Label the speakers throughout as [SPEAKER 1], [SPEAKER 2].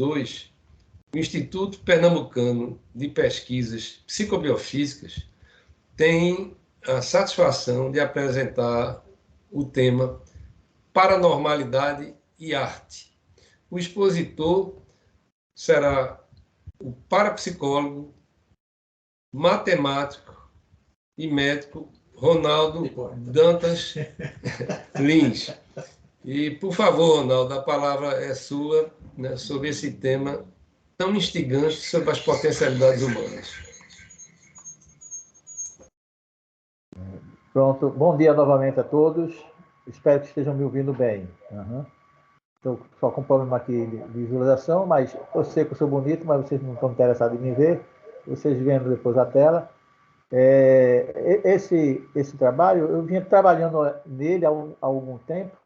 [SPEAKER 1] 2022, o Instituto Pernambucano de Pesquisas Psicobiofísicas tem a satisfação de apresentar o tema Paranormalidade e Arte. O expositor será o parapsicólogo, matemático e médico Ronaldo Dantas Lins. E, por favor, Ronaldo, a palavra é sua, né, sobre esse tema tão instigante sobre as potencialidades humanas.
[SPEAKER 2] Pronto. Bom dia novamente a todos. Espero que estejam me ouvindo bem. Estou só com um problema aqui de visualização, mas eu sei que eu sou bonito, mas vocês não estão interessados em me ver. Vocês vendo depois a tela. Esse trabalho, eu vinha trabalhando nele há algum tempo.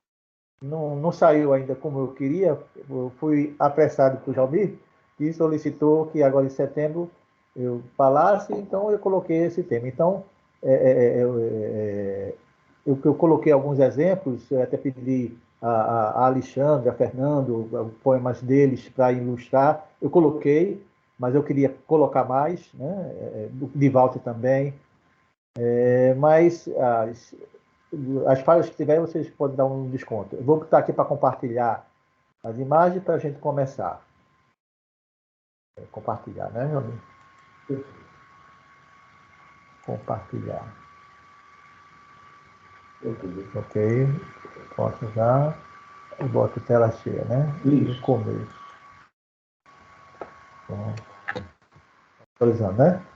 [SPEAKER 2] Não saiu ainda como eu queria. Eu fui apressado por Jalmir, que solicitou que agora em setembro eu falasse, então eu coloquei esse tema. Então, eu coloquei alguns exemplos, eu até pedi a Alexandre, a Fernando, poemas deles para ilustrar. Eu coloquei, mas eu queria colocar mais, né? De Walter também. Mas as falhas que tiverem, vocês podem dar um desconto. Eu vou estar aqui para compartilhar as imagens para a gente começar. Compartilhar, né, meu amigo? Compartilhar. Ok. Posso já. Eu boto tela cheia, né? No começo. Atualizando, né?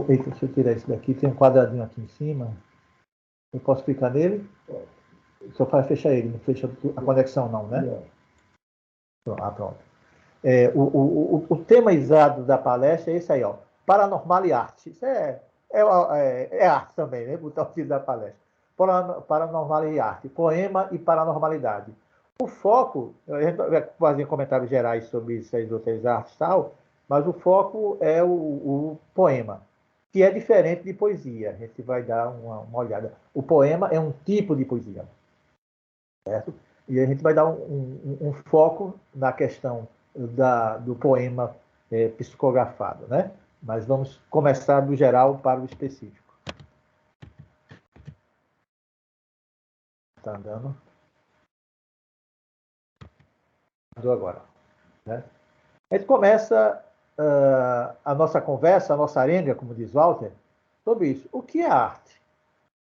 [SPEAKER 2] Eita, deixa eu tirar isso daqui. Tem um quadradinho aqui em cima. Eu posso clicar nele? Só para fechar ele, não fecha a conexão não, né? Pronto. O tema exato da palestra é esse aí, ó. Paranormal e arte. Isso é arte também, né? Botar o título da palestra. Paranormal e arte. Poema e paranormalidade. O foco, a gente vai fazer comentários gerais sobre essas outras artes e tal, mas o foco é o poema, que é diferente de poesia. A gente vai dar uma olhada. O poema é um tipo de poesia, certo? E a gente vai dar um foco na questão do poema psicografado, né? Mas vamos começar do geral para o específico. Está andando? Andou agora, né? A gente começa a nossa conversa, a nossa arenga, como diz Walter, sobre isso. O que é arte?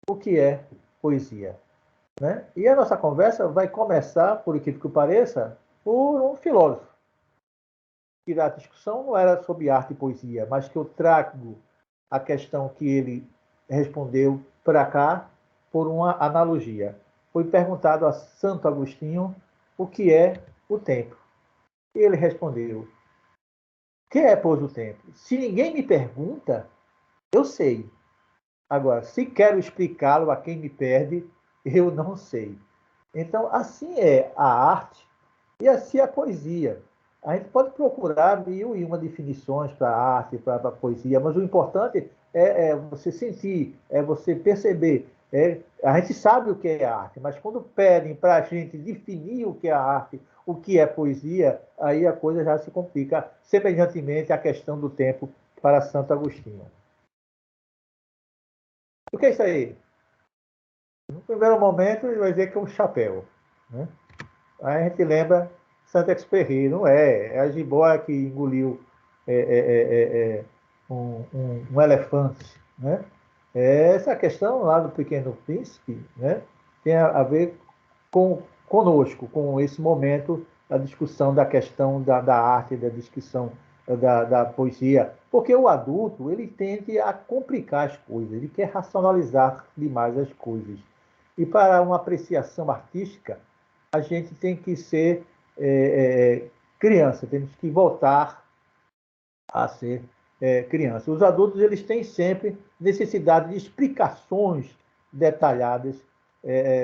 [SPEAKER 2] O que é poesia? Né? E a nossa conversa vai começar, por incrível que pareça, por um filósofo. Que a discussão não era sobre arte e poesia, mas que eu trago a questão que ele respondeu para cá por uma analogia. Foi perguntado a Santo Agostinho o que é o tempo. E ele respondeu: que é, pois, o tempo? Se ninguém me pergunta, eu sei. Agora, se quero explicá-lo a quem me pede, eu não sei. Então, assim é a arte e assim é a poesia. A gente pode procurar mil e uma definições para a arte, para a poesia, mas o importante é você sentir, é você perceber. A gente sabe o que é arte, mas quando pedem para a gente definir o que é arte, o que é poesia, aí a coisa já se complica, semelhantemente à questão do tempo para Santo Agostinho. O que é isso aí? No primeiro momento, ele vai dizer que é um chapéu, né? Aí a gente lembra Saint-Exupéry, não é? É a jiboia que engoliu um elefante, né? Essa questão lá do Pequeno Príncipe, né, tem a ver conosco, com esse momento da discussão da questão da arte, da discussão da poesia, porque o adulto ele tende a complicar as coisas, ele quer racionalizar demais as coisas. E para uma apreciação artística, a gente tem que ser criança, temos que voltar a ser criança. Os adultos eles têm sempre necessidade de explicações detalhadas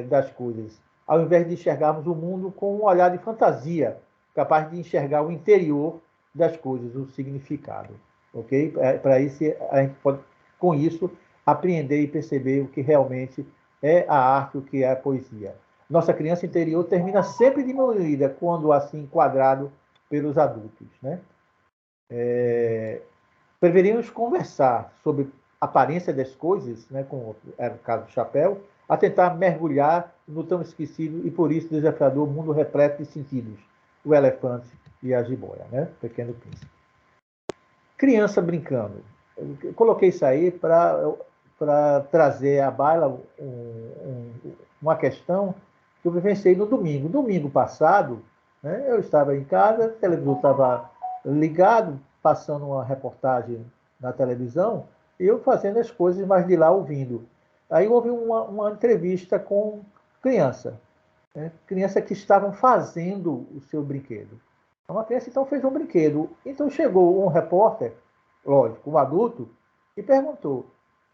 [SPEAKER 2] das coisas, ao invés de enxergarmos o mundo com um olhar de fantasia, capaz de enxergar o interior das coisas, o significado. Ok? Para isso, a gente pode, com isso, apreender e perceber o que realmente é a arte, o que é a poesia. Nossa criança interior termina sempre diminuída quando assim enquadrado pelos adultos, né? Preferimos conversar sobre a aparência das coisas, né, como era o caso do chapéu, a tentar mergulhar no tão esquecido e por isso desafiador mundo repleto de sentidos, o elefante e a jiboia, né? Pequeno Príncipe. Criança brincando. Eu coloquei isso aí para trazer à baila uma questão que eu vivenciei no domingo. Domingo passado, né, eu estava em casa, o televisor estava ligado, passando uma reportagem na televisão, e eu fazendo as coisas, mas de lá ouvindo. Aí houve uma entrevista com criança, né, criança que estavam fazendo o seu brinquedo. Uma criança então fez um brinquedo. Então chegou um repórter, lógico, um adulto, e perguntou: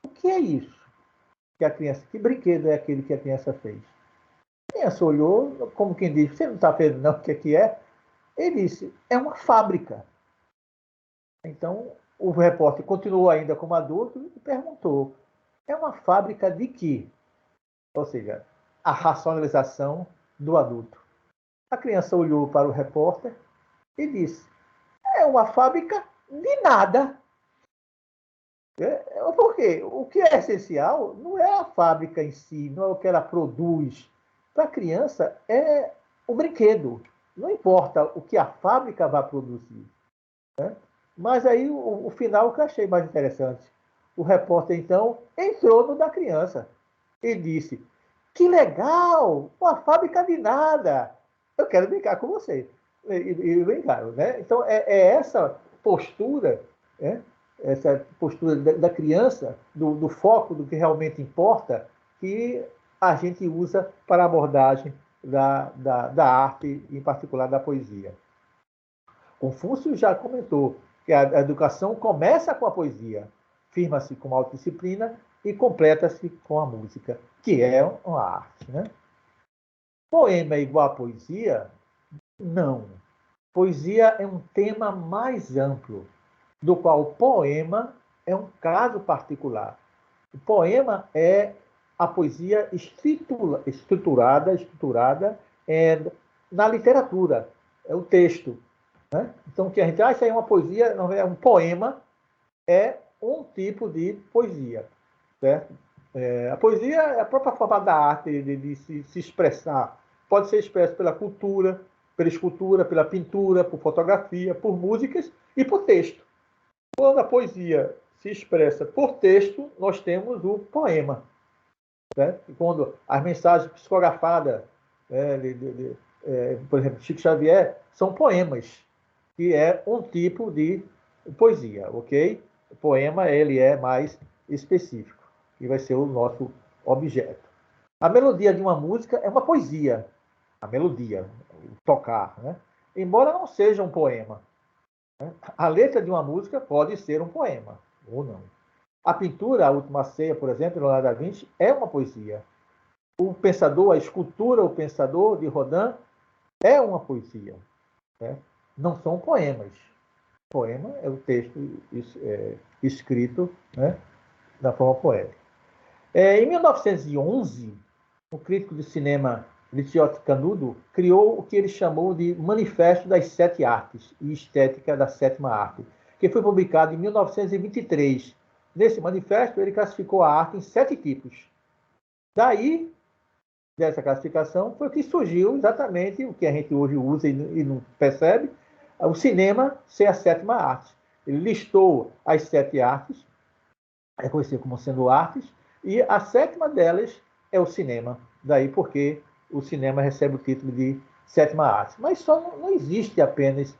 [SPEAKER 2] o que é isso que a criança, que brinquedo é aquele que a criança fez? A criança olhou, como quem diz: você não está vendo não o que é? Ele disse: é uma fábrica. Então o repórter continuou ainda como adulto e perguntou: é uma fábrica de quê? Ou seja, a racionalização do adulto. A criança olhou para o repórter e disse: é uma fábrica de nada. Por quê? O que é essencial não é a fábrica em si, não é o que ela produz. Para a criança é o brinquedo. Não importa o que a fábrica vai produzir. Né? Mas aí o final que eu achei mais interessante. O repórter, então, entrou no da criança e disse: que legal! Uma fábrica de nada! Eu quero brincar com você. E brincaram, né? Então, é essa postura, né? Essa postura da criança, do foco do que realmente importa, que a gente usa para a abordagem da arte, em particular da poesia. Confúcio já comentou que a educação começa com a poesia, firma-se com a autodisciplina e completa-se com a música, que é uma arte. Né? Poema é igual a poesia? Não. Poesia é um tema mais amplo, do qual o poema é um caso particular. O poema é a poesia estruturada na literatura, é o texto. Né? Então, o que a gente acha é uma poesia, não é um poema, é um tipo de poesia. Certo? A poesia é a própria forma da arte de se expressar. Pode ser expresso pela cultura, pela escultura, pela pintura, por fotografia, por músicas e por texto. Quando a poesia se expressa por texto, nós temos o poema. Certo? Quando as mensagens psicografadas, por exemplo, Chico Xavier, são poemas, que é um tipo de poesia, ok? O poema, ele é mais específico, e vai ser o nosso objeto. A melodia de uma música é uma poesia, a melodia, o tocar, né? Embora não seja um poema. Né? A letra de uma música pode ser um poema, ou não. A pintura, a Última Ceia, por exemplo, de Leonardo da Vinci, é uma poesia. O pensador, a escultura, o pensador de Rodin é uma poesia. Né? Não são poemas. Poema é o texto escrito, né, da forma poética. Em 1911, o crítico de cinema Licio Canudo criou o que ele chamou de Manifesto das Sete Artes e Estética da Sétima Arte, que foi publicado em 1923. Nesse manifesto, ele classificou a arte em 7 tipos. Daí, dessa classificação, foi que surgiu exatamente o que a gente hoje usa e não percebe, o cinema ser a sétima arte. Ele listou as 7 artes, é conhecido como sendo artes, e a sétima delas é o cinema. Daí porque o cinema recebe o título de sétima arte. Mas só não existe apenas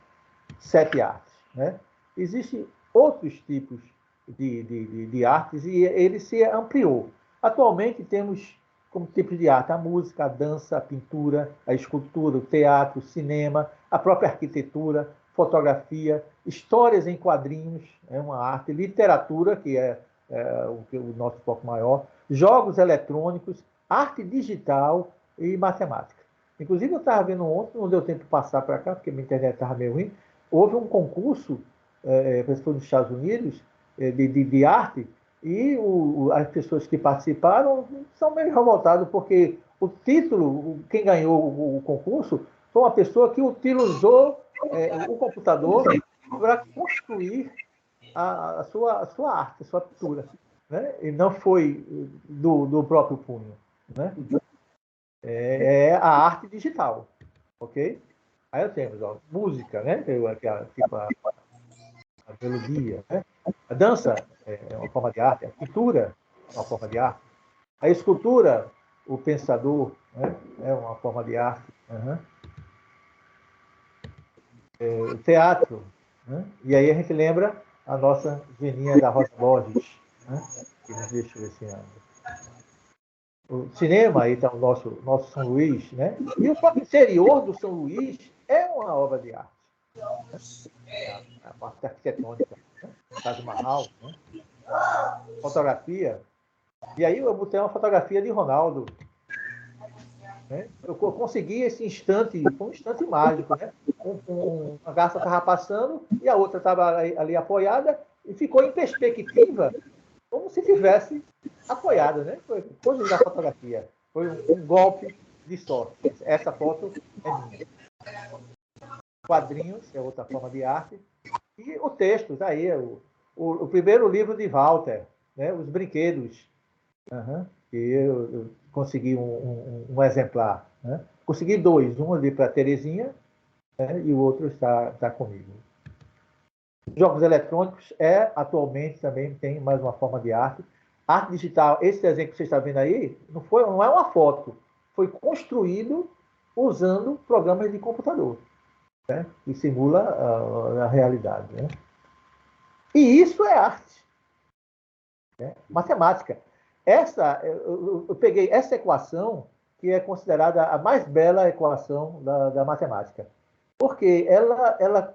[SPEAKER 2] 7 artes. Né? Existem outros tipos de artes e ele se ampliou. Atualmente temos como tipos de arte a música, a dança, a pintura, a escultura, o teatro, o cinema, a própria arquitetura, fotografia, histórias em quadrinhos, é uma arte, literatura, que é o nosso foco maior, jogos eletrônicos, arte digital e matemática. Inclusive, eu estava vendo ontem, não deu tempo de passar para cá, porque minha internet estava meio ruim, houve um concurso, parece que foi nos Estados Unidos, de arte, e as pessoas que participaram são meio revoltadas, porque o título, quem ganhou o concurso, foi uma pessoa que utilizou o computador para construir a sua arte, a sua pintura, né? E não foi do próprio punho, né? É a arte digital, ok? Aí nós temos, ó, música, né? Tipo a melodia, né? A dança é uma forma de arte, a pintura é uma forma de arte, a escultura, o pensador, né? É uma forma de arte. Uhum. O teatro, né? E aí a gente lembra a nossa Geninha da Rosa Borges, né? Que nos deixou esse ano. O cinema, aí está o nosso São Luís, né? E o próprio interior do São Luís é uma obra de arte. Né? A parte arquitetônica, né? Taj Mahal, né? Fotografia. E aí eu botei uma fotografia de Ronaldo. Né? Eu consegui esse instante, foi um instante mágico, né? Uma garça estava passando e a outra estava ali apoiada e ficou em perspectiva, como se tivesse apoiada, né? Foi coisa da fotografia. Foi um golpe de sorte. Essa foto é minha. Quadrinhos é outra forma de arte. E o texto, está aí, o primeiro livro de Walter, né? Os Brinquedos. Uhum. E eu consegui um exemplar. Né? Consegui dois, um ali para a Terezinha, né? E o outro está comigo. Jogos eletrônicos atualmente também tem mais uma forma de arte. Arte digital, esse desenho que você está vendo aí, não é uma foto, foi construído usando programas de computador, né? Que simula a realidade. Né? E isso é arte, né? Matemática. Eu peguei essa equação, que é considerada a mais bela equação da matemática, porque ela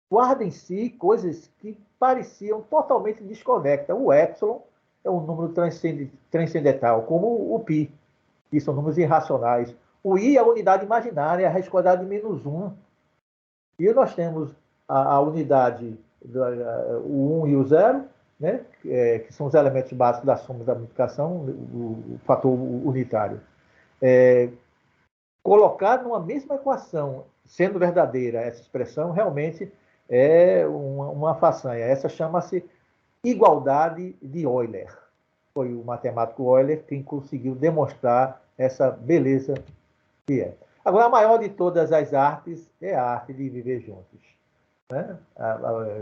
[SPEAKER 2] guarda em si coisas que pareciam totalmente desconectas. O epsilon é um número transcendental, como o pi, que são números irracionais. O i é a unidade imaginária, a raiz quadrada de -1. E nós temos a unidade, o 1 e o 0, né? Que são os elementos básicos da soma da multiplicação, o fator unitário. Colocar numa mesma equação, sendo verdadeira essa expressão, realmente é uma façanha. Essa chama-se igualdade de Euler. Foi o matemático Euler quem conseguiu demonstrar essa beleza que é. Agora, a maior de todas as artes é a arte de viver juntos, né?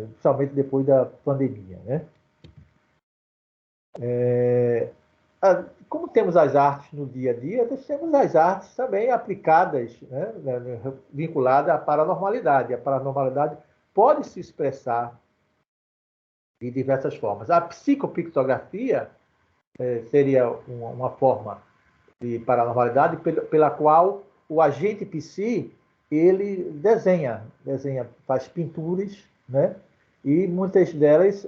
[SPEAKER 2] Principalmente depois da pandemia, né? Como temos as artes no dia a dia, nós temos as artes também aplicadas, né? Vinculadas à paranormalidade. A paranormalidade pode se expressar de diversas formas. A psicopictografia seria uma forma de paranormalidade pela qual o agente psi ele desenha, faz pinturas, né? E muitas delas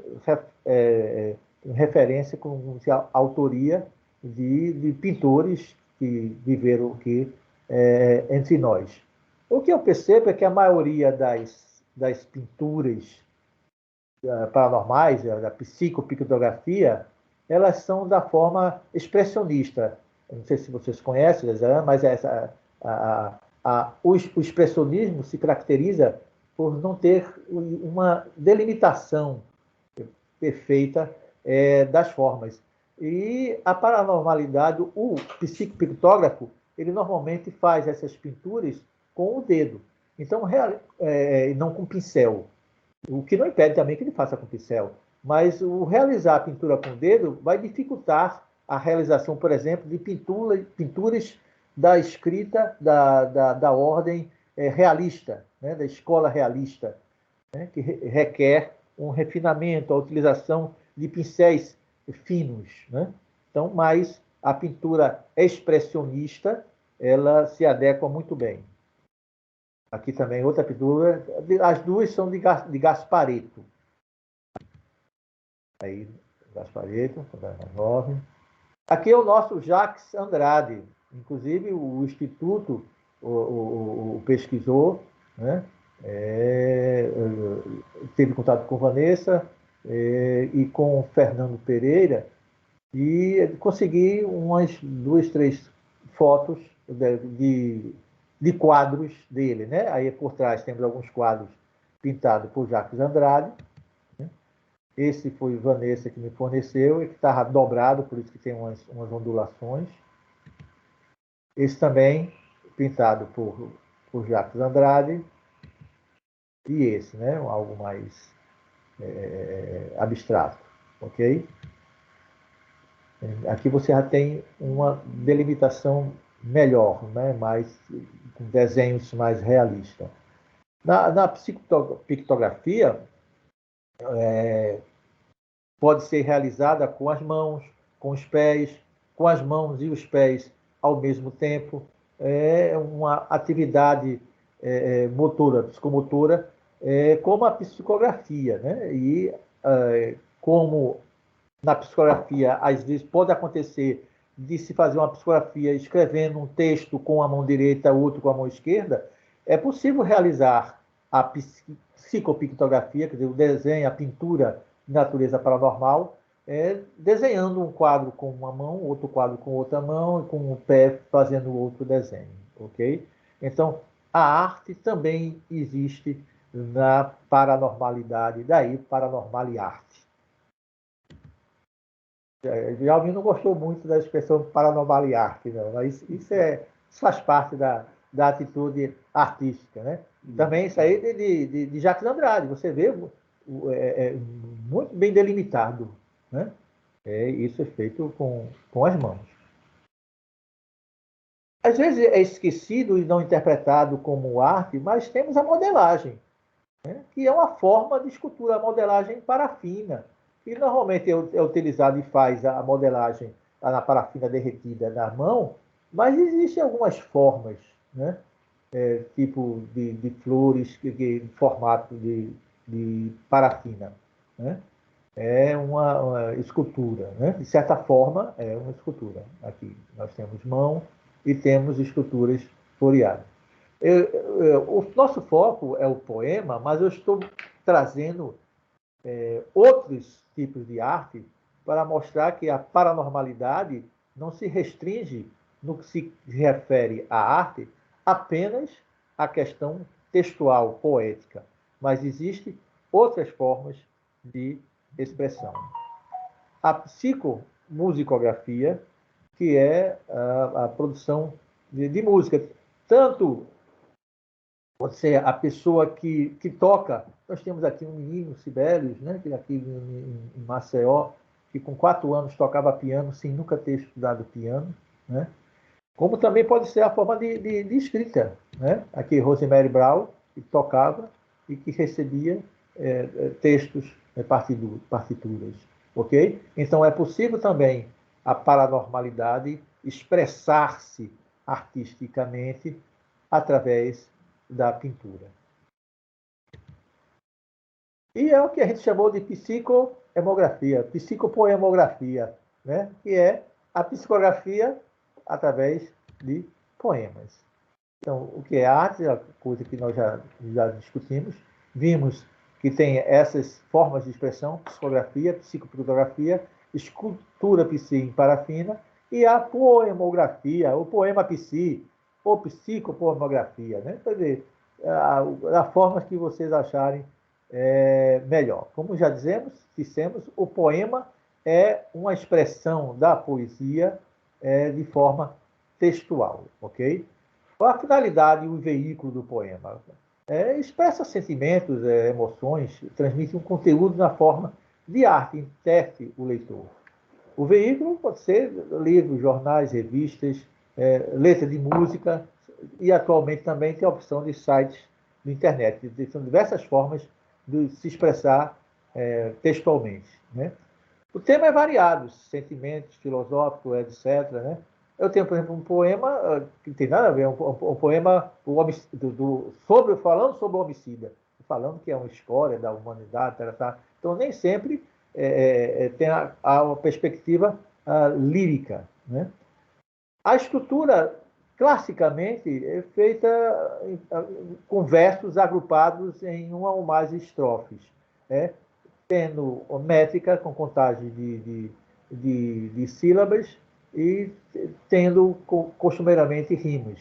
[SPEAKER 2] referência com a autoria de pintores que viveram aqui entre nós. O que eu percebo é que a maioria das pinturas paranormais, da psicopictografia, elas são da forma expressionista. Eu não sei se vocês conhecem, mas o expressionismo se caracteriza por não ter uma delimitação perfeita das formas. E a paranormalidade, o psicopictógrafo, ele normalmente faz essas pinturas com o dedo. Então, não com pincel. O que não impede também que ele faça com pincel. Mas o realizar a pintura com o dedo vai dificultar a realização, por exemplo, de pinturas da escrita da ordem realista, né, da escola realista, né, que requer um refinamento, a utilização de pincéis finos. Né? Então, mas a pintura expressionista, ela se adequa muito bem. Aqui também outra pintura, as duas são de Gasparetto. Aí, Gasparetto, 9. Aqui é o nosso Jacques Andrade, inclusive o Instituto o pesquisou, né? Teve contato com Vanessa e com Fernando Pereira e consegui umas 2, 3 fotos de de quadros dele, né? Aí por trás temos alguns quadros pintados por Jacques Andrade. Né? Esse foi Vanessa que me forneceu, e que estava dobrado, por isso que tem umas ondulações. Esse também pintado por Jacques Andrade. E esse, né? Algo mais abstrato, ok? Aqui você já tem uma delimitação melhor, né? Com desenhos mais realistas. Na pictografia, pode ser realizada com as mãos, com os pés, com as mãos e os pés ao mesmo tempo. É uma atividade motora, psicomotora, como a psicografia, né? E como na psicografia, às vezes pode acontecer de se fazer uma psicografia escrevendo um texto com a mão direita, outro com a mão esquerda, é possível realizar a psicopictografia, quer dizer, o desenho, a pintura de natureza paranormal, desenhando um quadro com uma mão, outro quadro com outra mão, e com o pé fazendo outro desenho, ok? Então, a arte também existe na paranormalidade, daí paranormal e arte. Jalvin não gostou muito da expressão paranormal e arte, não, mas isso faz parte da atitude artística, né? Também isso aí de Jacques Andrade, você vê muito bem delimitado, né? Isso é feito com as mãos. Às vezes é esquecido e não interpretado como arte, mas temos a modelagem, né? Que é uma forma de escultura, a modelagem em parafina, que normalmente é utilizado e faz a modelagem na parafina derretida na mão, mas existem algumas formas, né? Tipo de flores, formato de parafina, né? É uma escultura, né? De certa forma, é uma escultura. Aqui nós temos mão e temos esculturas floreadas. O nosso foco é o poema, mas eu estou trazendo outros tipos de arte para mostrar que a paranormalidade não se restringe no que se refere à arte apenas à questão textual, poética, mas existem outras formas de expressão. A psicomusicografia, que é a produção de música, tanto pode ser a pessoa que toca. Nós temos aqui um menino, Sibelius, né, que aqui em Maceió, que com 4 anos tocava piano sem nunca ter estudado piano, né? Como também pode ser a forma de escrita, né? Aqui Rosemary Brown, que tocava e que recebia textos, partituras, ok? Então é possível também a paranormalidade expressar-se artisticamente através da pintura. E é o que a gente chamou de psicohemografia, psicopoemografia, né? Que é a psicografia através de poemas. Então, o que é arte, é a coisa que nós já discutimos. Vimos que tem essas formas de expressão, psicografia, psicopictografia, escultura psi em parafina e a poemografia, o poema psi, ou psicopoemografia, né? Quer dizer, a forma que vocês acharem melhor. Como já dissemos, o poema é uma expressão da poesia de forma textual, ok? Qual a finalidade e o veículo do poema? Expressa sentimentos, emoções, transmite um conteúdo na forma de arte, interte o leitor. O veículo pode ser livros, jornais, revistas, letra de música, e atualmente também tem a opção de sites de internet. São diversas formas de se expressar textualmente, né? O tema é variado, sentimentos, filosóficos, etc., né? Eu tenho, por exemplo, um poema que não tem nada a ver, um poema falando sobre o homicida, falando que é uma escória da humanidade, tá. Então nem sempre tem uma perspectiva lírica, né? A estrutura, classicamente, é feita com versos agrupados em uma ou mais estrofes, né? Tendo métrica com contagem de sílabas e tendo costumeiramente rimas.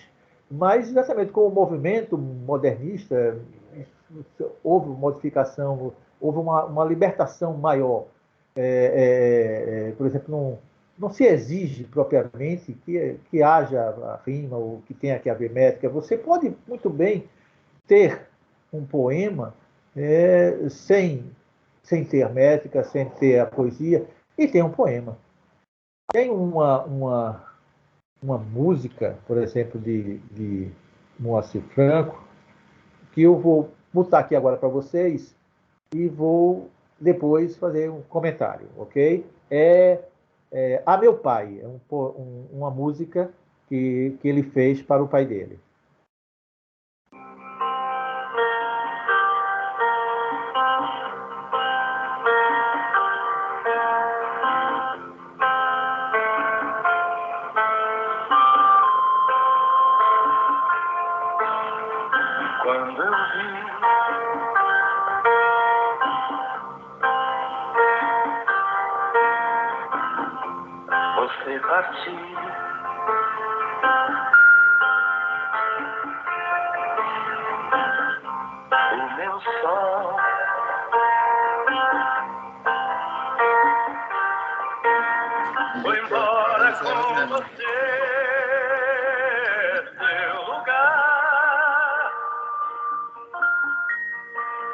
[SPEAKER 2] Mas, exatamente como o movimento modernista, houve modificação, houve uma libertação maior. Por exemplo, não se exige propriamente que haja a rima ou que tenha que haver métrica. Você pode muito bem ter um poema sem ter métrica, sem ter a poesia, e tem um poema. Tem uma música, por exemplo, de Moacir Franco, que eu vou botar aqui agora para vocês e vou depois fazer um comentário, ok? A Meu Pai, uma música que ele fez para o pai dele.
[SPEAKER 3] Quando eu vi você partir, o meu sol foi embora com você, seu lugar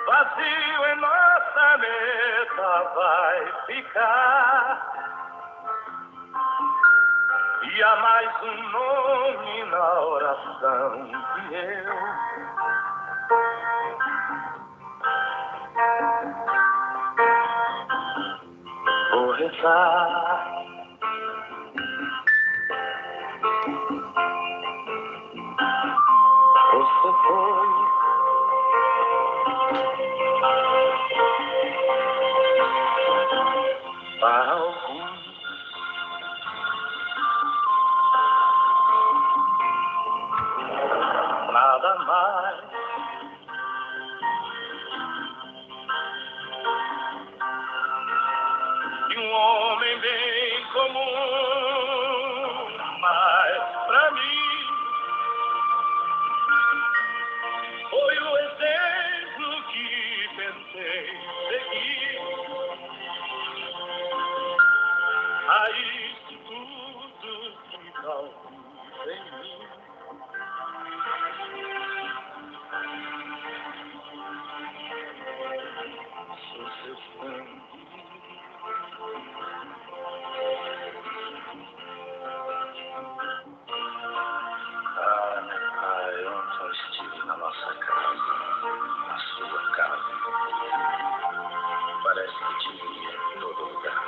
[SPEAKER 3] vazio em nossa mesa vai ficar. E há mais um nome na oração que eu vou rezar. Você foi para alguns nada mais que um homem bem comum, mas pra mim foi o exemplo que pensei seguir. A isso tudo que causa em mim. Sou seu sangue. Ah, meu pai, ontem eu estive na nossa casa, na sua casa. Parece que te via em todo lugar.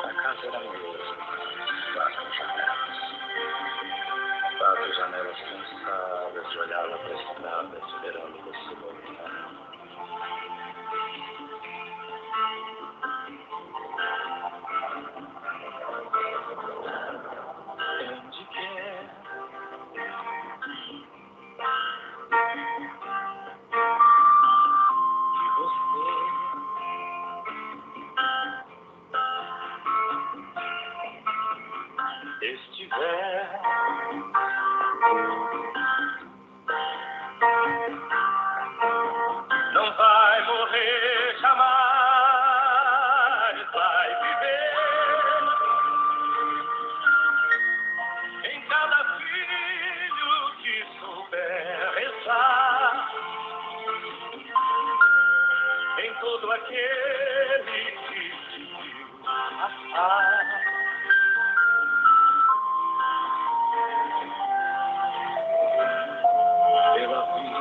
[SPEAKER 3] A casa era mesmo, quatro janelas cansadas de olhar lá para a estrada, esperando você voltar. Onde quer que você estiver, não vai morrer jamais, vai viver em cada filho que souber rezar, em todo aquele que te viu amar. Pela vida, onde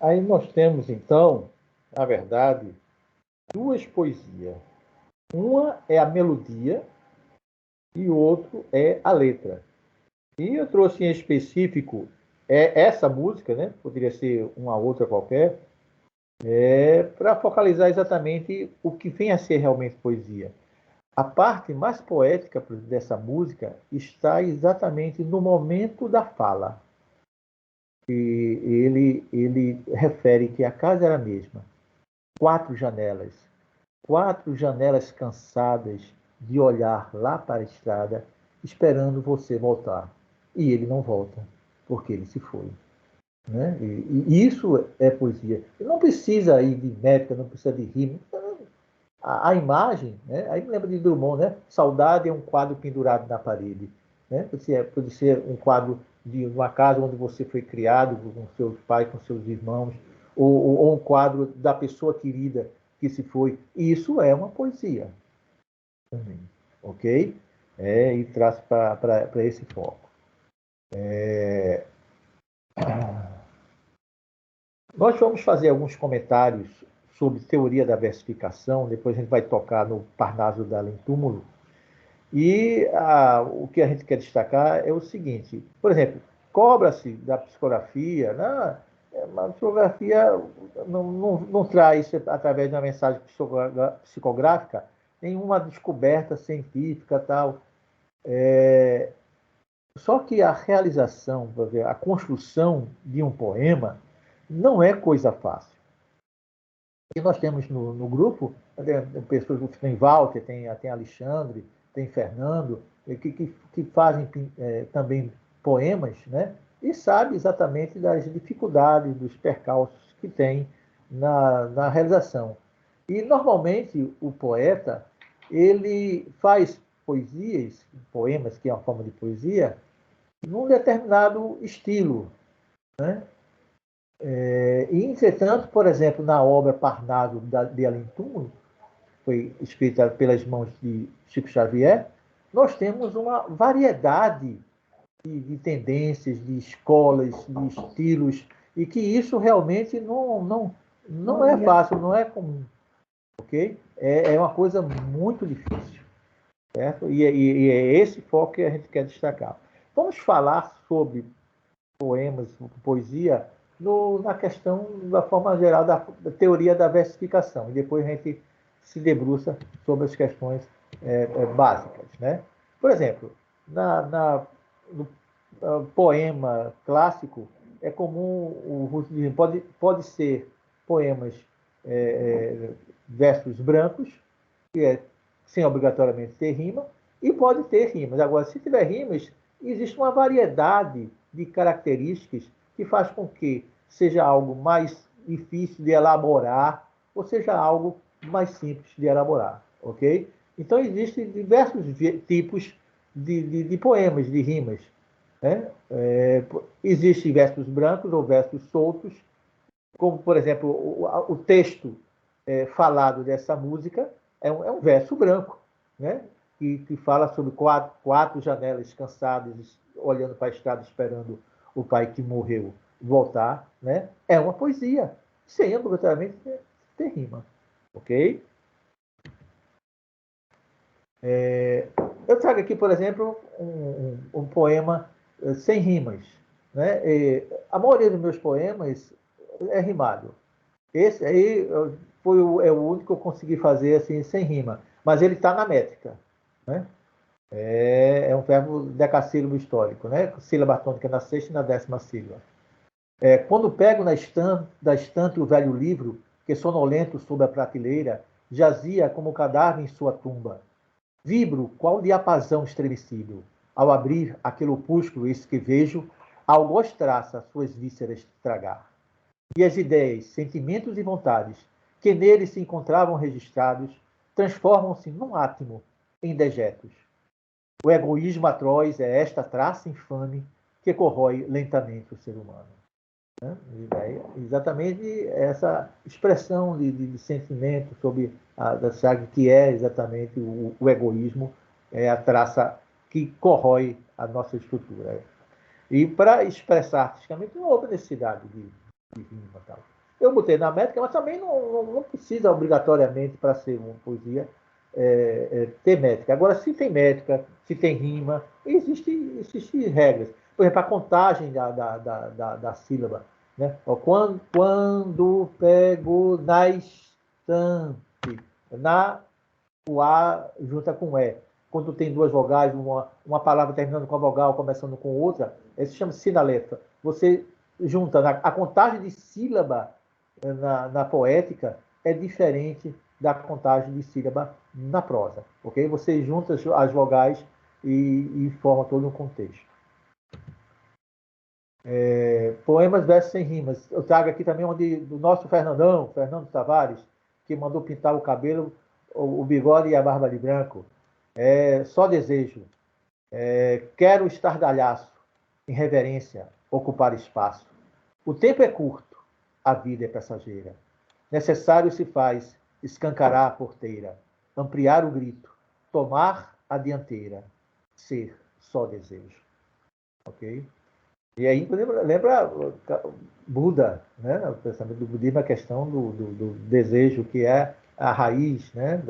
[SPEAKER 2] Aí nós temos, então, na verdade, duas poesias. Uma é a melodia e o outro é a letra. E eu trouxe em específico essa música, né? Poderia ser uma outra qualquer, para focalizar exatamente o que vem a ser realmente poesia. A parte mais poética dessa música está exatamente no momento da fala. E ele refere que a casa era a mesma. Quatro janelas cansadas de olhar lá para a estrada, esperando você voltar. E ele não volta, porque ele se foi. Né? E isso é poesia. Não precisa ir de métrica, não precisa de rima. A imagem, né? Aí me lembra de Drummond, né? Saudade é um quadro pendurado na parede. Né? Pode ser um quadro de uma casa onde você foi criado, com seus pais, com seus irmãos, ou um quadro da pessoa querida que se foi. E isso é uma poesia também, ok? E traz para esse foco. Nós vamos fazer alguns comentários sobre teoria da versificação, depois a gente vai tocar no Parnaso da Além Túmulo. E o que a gente quer destacar é o seguinte: por exemplo, cobra-se da psicografia, né? A psicografia não traz, através de uma mensagem psicográfica, nenhuma descoberta científica tal. Só que a realização, a construção de um poema não é coisa fácil. E nós temos no grupo pessoas, tem Walter, tem Alexandre, tem Fernando, que fazem também poemas, né? E sabe exatamente das dificuldades, dos percalços que tem na realização. E, normalmente, o poeta, ele faz poesias, poemas, que é uma forma de poesia, num determinado estilo, né? E, entretanto, por exemplo, na obra Parnaso de Além Túmulo, foi escrita pelas mãos de Chico Xavier, nós temos uma variedade de tendências, de escolas, de estilos, e que isso realmente não é fácil, não é comum, ok? É uma coisa muito difícil, certo? E é esse foco que a gente quer destacar. Vamos falar sobre poemas, poesia, na questão da forma geral da teoria da versificação. E depois a gente se debruça sobre as questões básicas. Né? Por exemplo, no poema clássico, é comum o Russo dizer, pode ser poemas versos brancos, que é sem obrigatoriamente ter rima, e pode ter rimas. Agora, se tiver rimas, existe uma variedade de características que faz com que seja algo mais difícil de elaborar ou seja algo mais simples de elaborar, ok? Então, existem diversos tipos de poemas, de rimas. Né? Existem versos brancos ou versos soltos, como, por exemplo, o texto falado dessa música é um verso branco, né? Que fala sobre quatro janelas cansadas, olhando para a estrada, esperando o pai que morreu voltar. Né? É uma poesia, sem obrigatoriamente ter rima. Ok? Eu trago aqui, por exemplo, um poema sem rimas. Né? A maioria dos meus poemas é rimado. Esse aí é o único que eu consegui fazer assim, sem rima. Mas ele está na métrica. Né? É um verbo decassílabo histórico, né? Sílaba tônica na sexta e na 10ª sílaba. Quando pego da estante o velho livro, que sonolento sob a prateleira, jazia como cadáver em sua tumba. Vibro qual diapasão estremecido, ao abrir aquele opúsculo, esse que vejo, algoz traça suas vísceras tragar. E as ideias, sentimentos e vontades que nele se encontravam registrados transformam-se num átomo em dejetos. O egoísmo atroz é esta traça infame que corrói lentamente o ser humano. Né? Exatamente essa expressão de sentimento sobre da Saga, que é exatamente o egoísmo, é a traça que corrói a nossa estrutura. E para expressar artisticamente, não houve necessidade de rima. Eu botei na métrica, mas também não precisa obrigatoriamente para ser uma poesia ter métrica. Agora, se tem métrica, se tem rima, existem regras. Por exemplo, a contagem da sílaba. Né? Quando pego na estante, o A junta com o E. Quando tem duas vogais, uma palavra terminando com a vogal, começando com outra, isso chama sinaletra. Você junta, a contagem de sílaba na poética é diferente da contagem de sílaba na prosa. Ok? Você junta as vogais e forma todo um contexto. Poemas, versos sem rimas. Eu trago aqui também do nosso Fernando Tavares, que mandou pintar o cabelo, o bigode e a barba de branco. Só desejo. Quero estardalhaço, em reverência, ocupar espaço. O tempo é curto, a vida é passageira. Necessário se faz escancarar a porteira, ampliar o grito, tomar a dianteira, ser só desejo. Ok? E aí lembra Buda, né? O pensamento do budismo, a questão do desejo, que é a raiz, né?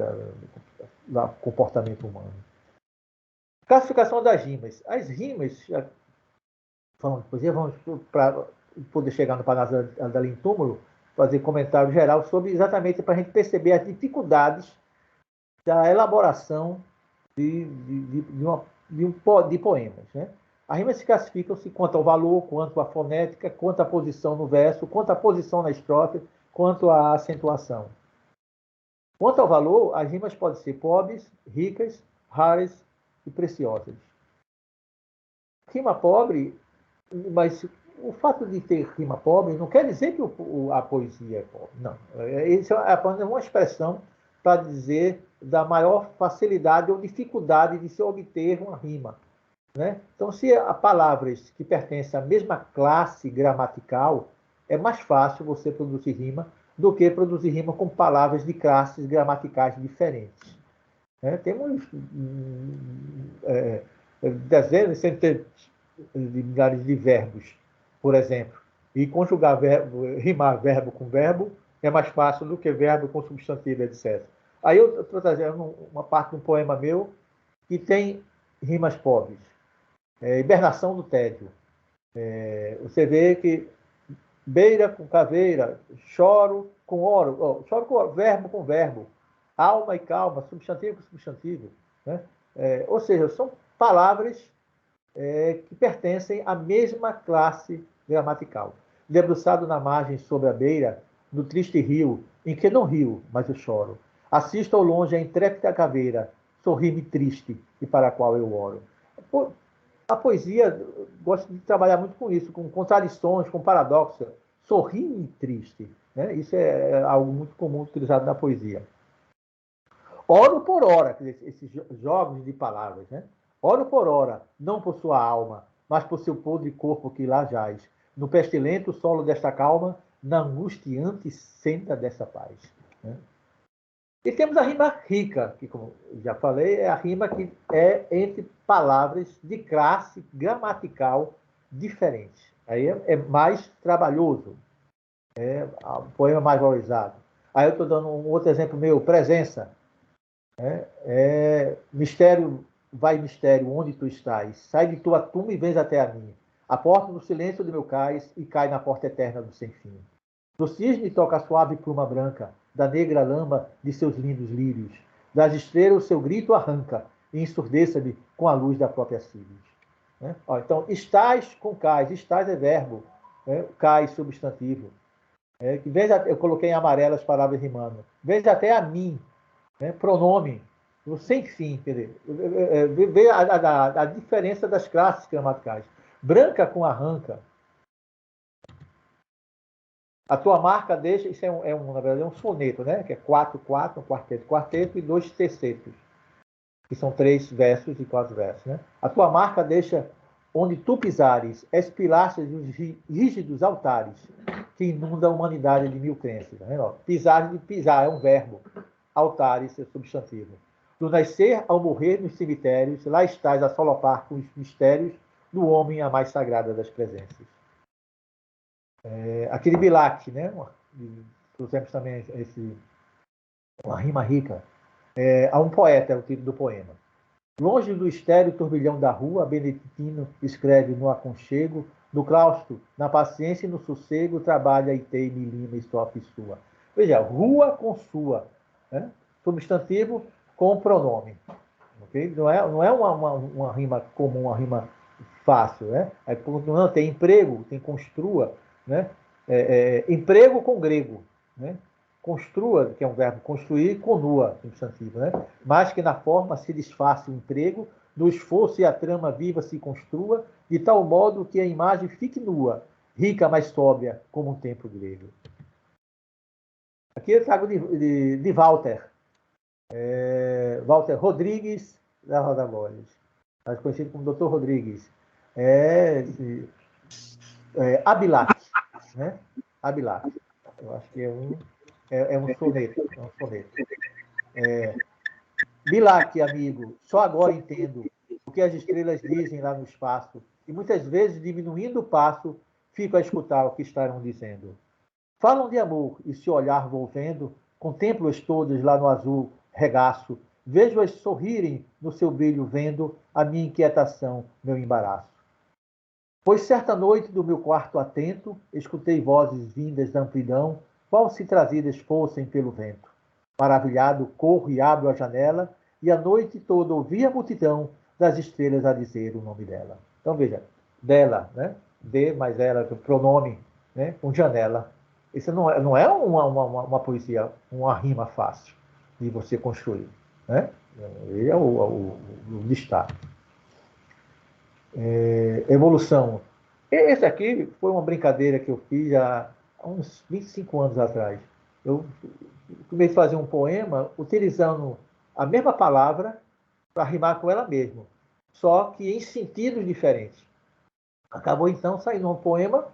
[SPEAKER 2] do comportamento humano. Classificação das rimas. As rimas, falando de poesia, vamos para poder chegar no Palácio da em Túmulo, fazer comentário geral sobre exatamente para a gente perceber as dificuldades da elaboração de poemas. Né? As rimas se classificam-se quanto ao valor, quanto à fonética, quanto à posição no verso, quanto à posição na estrofe, quanto à acentuação. Quanto ao valor, as rimas podem ser pobres, ricas, raras e preciosas. Rima pobre, mas o fato de ter rima pobre não quer dizer que a poesia é pobre. Não. Isso é apenas uma expressão para dizer da maior facilidade ou dificuldade de se obter uma rima. Né? Então, se há palavras que pertencem à mesma classe gramatical, é mais fácil você produzir rima do que produzir rima com palavras de classes gramaticais diferentes. Né? Temos dezenas, centenas de milhares de verbos, por exemplo. E conjugar rimar verbo com verbo é mais fácil do que verbo com substantivo, etc. Aí eu estou trazendo uma parte de um poema meu que tem rimas pobres. Hibernação do tédio. Você vê que beira com caveira, choro com oro, choro com verbo, alma e calma, substantivo com substantivo. Né? Ou seja, são palavras que pertencem à mesma classe gramatical. Debruçado na margem sobre a beira, no triste rio, em que não rio, mas eu choro. Assisto ao longe a intrépida caveira, sorri-me triste e para a qual eu oro. A poesia, gosto de trabalhar muito com isso, com contradições, com paradoxos. Sorri-me triste. Né? Isso é algo muito comum utilizado na poesia. Oro por hora, esses jogos de palavras, né? Oro por hora, não por sua alma, mas por seu podre corpo que lá jaz, no pestilento solo desta calma, na angustiante senda dessa paz. Né? E temos a rima rica, que, como já falei, é a rima que é entre palavras de classe gramatical diferente. Aí é mais trabalhoso, é um poema mais valorizado. Aí eu estou dando um outro exemplo meu, presença. Mistério, vai mistério, onde tu estás? Sai de tua tumba e vens até a mim. A porta do silêncio do meu cais e cai na porta eterna do sem fim. Do cisne toca a suave pluma branca, da negra lama de seus lindos lírios. Das estrelas o seu grito arranca e ensurdeça-me com a luz da própria Sírius. Né? Então, estás com cais, estás é verbo, cais substantivo. Eu coloquei em amarelo as palavras rimando. Vens até a mim, pronome, o sem fim, quer dizer, vê a diferença das classes gramaticais. Branca com arranca. A tua marca deixa, isso na verdade, é um soneto, né? Que é 4/4, um quarteto e 2 tercetos, que são 3 versos e 4 versos, né? A tua marca deixa onde tu pisares, és pilastras dos rígidos altares que inundam a humanidade de mil crenças. Né? Pisar é um verbo, altares é substantivo. Do nascer ao morrer nos cemitérios, lá estás a solopar com os mistérios do homem a mais sagrada das presenças. Aquele Bilac, né? Trouxemos também uma rima rica. A um poeta é o título do poema. Longe do estéril turbilhão da rua, Beneditino escreve no aconchego, no claustro, na paciência e no sossego, trabalha e teime, lima e sofre sua. Veja, rua com sua, né? Substantivo com pronome. Okay? Não é uma rima comum, uma rima fácil. Né? Não, tem emprego, tem construa. Né? Emprego com grego. Né? Construa, que é um verbo construir, conua, substantivo. Né? Mas que na forma se desfaça o emprego, no esforço e a trama viva se construa, de tal modo que a imagem fique nua, rica, mas sóbria, como um templo grego. Aqui eu trago de Walter. Walter Rodrigues da Roda Lojas, mais conhecido como Dr. Rodrigues. Abilac, né? Abilac. Eu acho que é um soneto. Bilac, amigo, só agora entendo o que as estrelas dizem lá no espaço, e muitas vezes, diminuindo o passo, fico a escutar o que estarão dizendo. Falam de amor, e se olhar vou vendo, contemplo-as todas lá no azul regaço, vejo-as sorrirem no seu brilho, vendo a minha inquietação, meu embaraço. Pois certa noite, do meu quarto atento, escutei vozes vindas da amplidão, qual se trazidas fossem pelo vento. Maravilhado, corro e abro a janela, e a noite toda ouvi a multidão das estrelas a dizer o nome dela. Então veja, dela, né? De mais ela, pronome, né? Com janela. Isso não é uma poesia, uma rima fácil de você construir. Né? Ele é o destaque. Evolução. Esse aqui foi uma brincadeira que eu fiz há uns 25 anos atrás. Eu comecei a fazer um poema utilizando a mesma palavra para rimar com ela mesma, só que em sentidos diferentes. Acabou então saindo um poema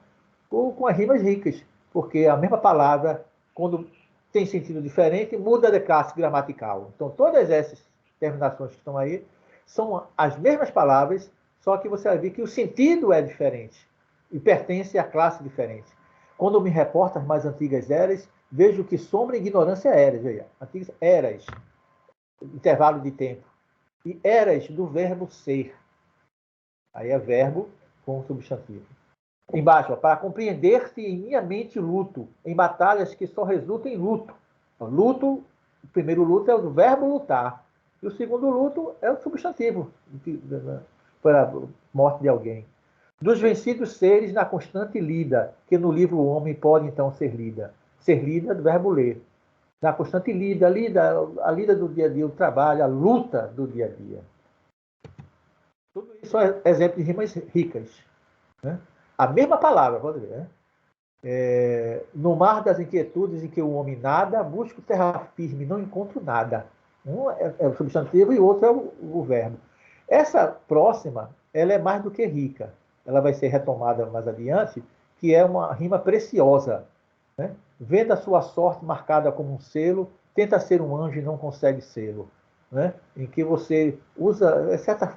[SPEAKER 2] com as rimas ricas, porque a mesma palavra, quando tem sentido diferente, muda de classe gramatical. Então, todas essas terminações que estão aí são as mesmas palavras, só que você vai ver que o sentido é diferente e pertence a classe diferente. Quando me reporto às mais antigas eras, vejo que sombra e ignorância é eras. Veja, antigas eras, intervalo de tempo. E eras do verbo ser. Aí é verbo com substantivo. Embaixo, ó, para compreender-se em minha mente luto, em batalhas que só resultam em luto. Então, luto, o primeiro luto é o verbo lutar. E o segundo luto é o substantivo, para a morte de alguém. Dos vencidos seres na constante lida, que no livro o homem pode então ser lida. Ser lida do verbo ler. Na constante lida, a lida do dia a dia, o trabalho, a luta do dia a dia. Tudo isso é exemplo de rimas ricas. Né? A mesma palavra, pode ver. Né? No mar das inquietudes em que o homem nada, busco terra firme, não encontro nada. Um é o substantivo e o outro é o verbo. Essa próxima, ela é mais do que rica. Ela vai ser retomada mais adiante, que é uma rima preciosa. Né? Vendo a sua sorte marcada como um selo, tenta ser um anjo e não consegue sê-lo. Né? Em que você usa certa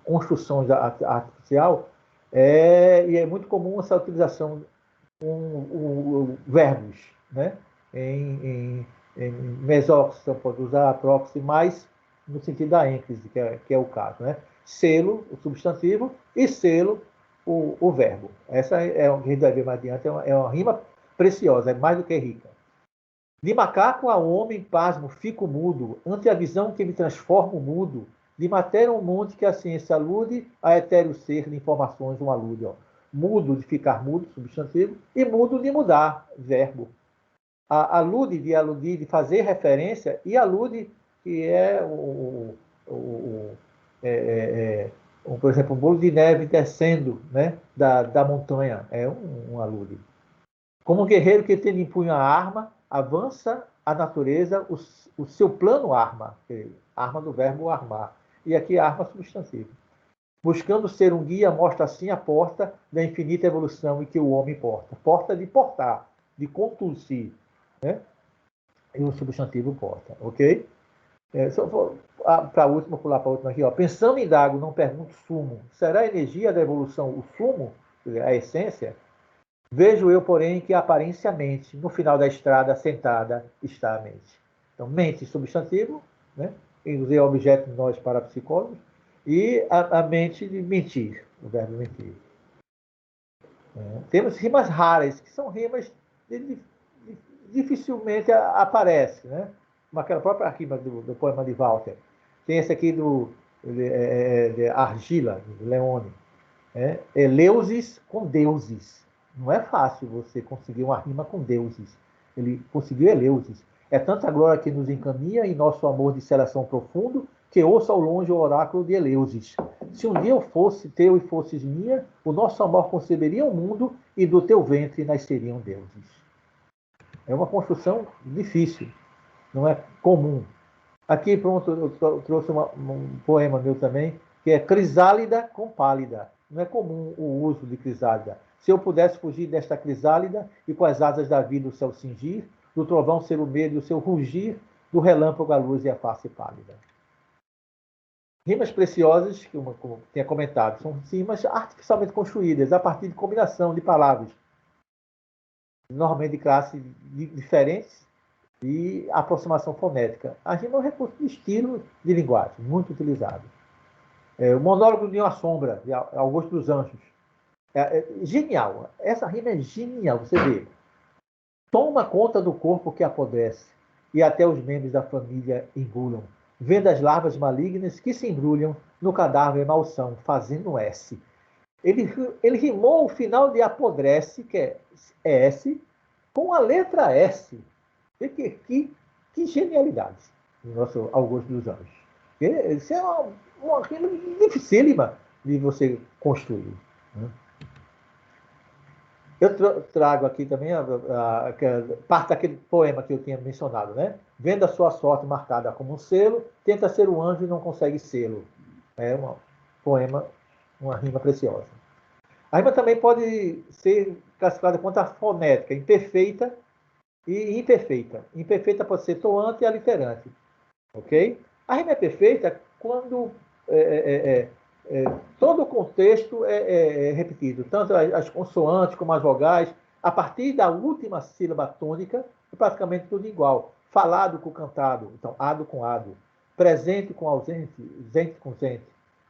[SPEAKER 2] construção artificial, e é muito comum essa utilização com verbos, né? Em mesóclise, pode usar próximo, mas no sentido da ênclise, que é o caso. Né? Selo, o substantivo, e selo, o verbo. Essa é o que a gente vai ver mais adiante, é uma rima preciosa, é mais do que rica. De macaco a homem, pasmo, fico mudo, ante a visão que me transforma o mudo, de matéria um monte que a ciência alude, a etéreo ser de informações um alude. Ó. Mudo de ficar mudo, substantivo, e mudo de mudar, verbo. Alude de aludir, de fazer referência, e alude, que é por exemplo, um bolo de neve descendo, né, da montanha, é um alude. Como um guerreiro que tendo em punho a arma, avança a natureza, o seu plano arma, arma do verbo armar. E aqui arma substantivo. Buscando ser um guia, mostra assim a porta da infinita evolução em que o homem porta. Porta de portar, de conduzir. Né? E o substantivo porta, ok? Para a última, pular para a última aqui. Ó. Pensando em Dago, não pergunto sumo. Será a energia da evolução o sumo, a essência? Vejo eu, porém, que aparenciamente, no final da estrada, sentada, está a mente. Então, mente, substantivo, né? Eu usei objeto de nós para psicólogos, e a mente de mentir, o verbo mentir. Temos rimas raras, que são rimas que dificilmente aparecem, né? Como aquela própria rima do poema de Walter. Tem esse aqui de Argila, de Leone. Eleusis com deuses. Não é fácil você conseguir uma rima com deuses. Ele conseguiu Eleusis. É tanta glória que nos encaminha em nosso amor de seleção profundo, que ouça ao longe o oráculo de Eleusis. Se um dia eu fosse teu e fosses minha, o nosso amor conceberia o mundo e do teu ventre nasceriam deuses. É uma construção difícil, não é comum. Aqui, pronto, eu trouxe um poema meu também, que é Crisálida com Pálida. Não é comum o uso de crisálida. Se eu pudesse fugir desta crisálida e com as asas da vida o céu cingir, do trovão ser o medo e o seu rugir, do relâmpago a luz e a face pálida. Rimas preciosas, que eu tinha comentado, são rimas artificialmente construídas a partir de combinação de palavras, normalmente de classes diferentes, e aproximação fonética. A rima é um recurso de estilo de linguagem, muito utilizado. O monólogo de uma sombra, de Augusto dos Anjos. Genial. Essa rima é genial, você vê. Toma conta do corpo que apodrece, e até os membros da família engulam, vendo as larvas malignas que se embrulham no cadáver malsão, fazendo S. Ele rimou o final de apodrece, que é S, com a letra S. Que genialidade do nosso Augusto dos Anjos. Isso é uma rima dificílima de você construir. Né? Eu trago aqui também parte daquele poema que eu tinha mencionado, né? Vendo a sua sorte marcada como um selo, tenta ser um anjo e não consegue sê-lo. É um poema, uma rima preciosa. A rima também pode ser classificada quanto a fonética, imperfeita e imperfeita. Imperfeita pode ser toante e aliterante. Ok? A rima é perfeita quando todo o contexto é repetido, tanto as consoantes como as vogais, a partir da última sílaba tônica, é praticamente tudo igual. Falado com cantado, então, ado com ado. Presente com ausente, zente com zente.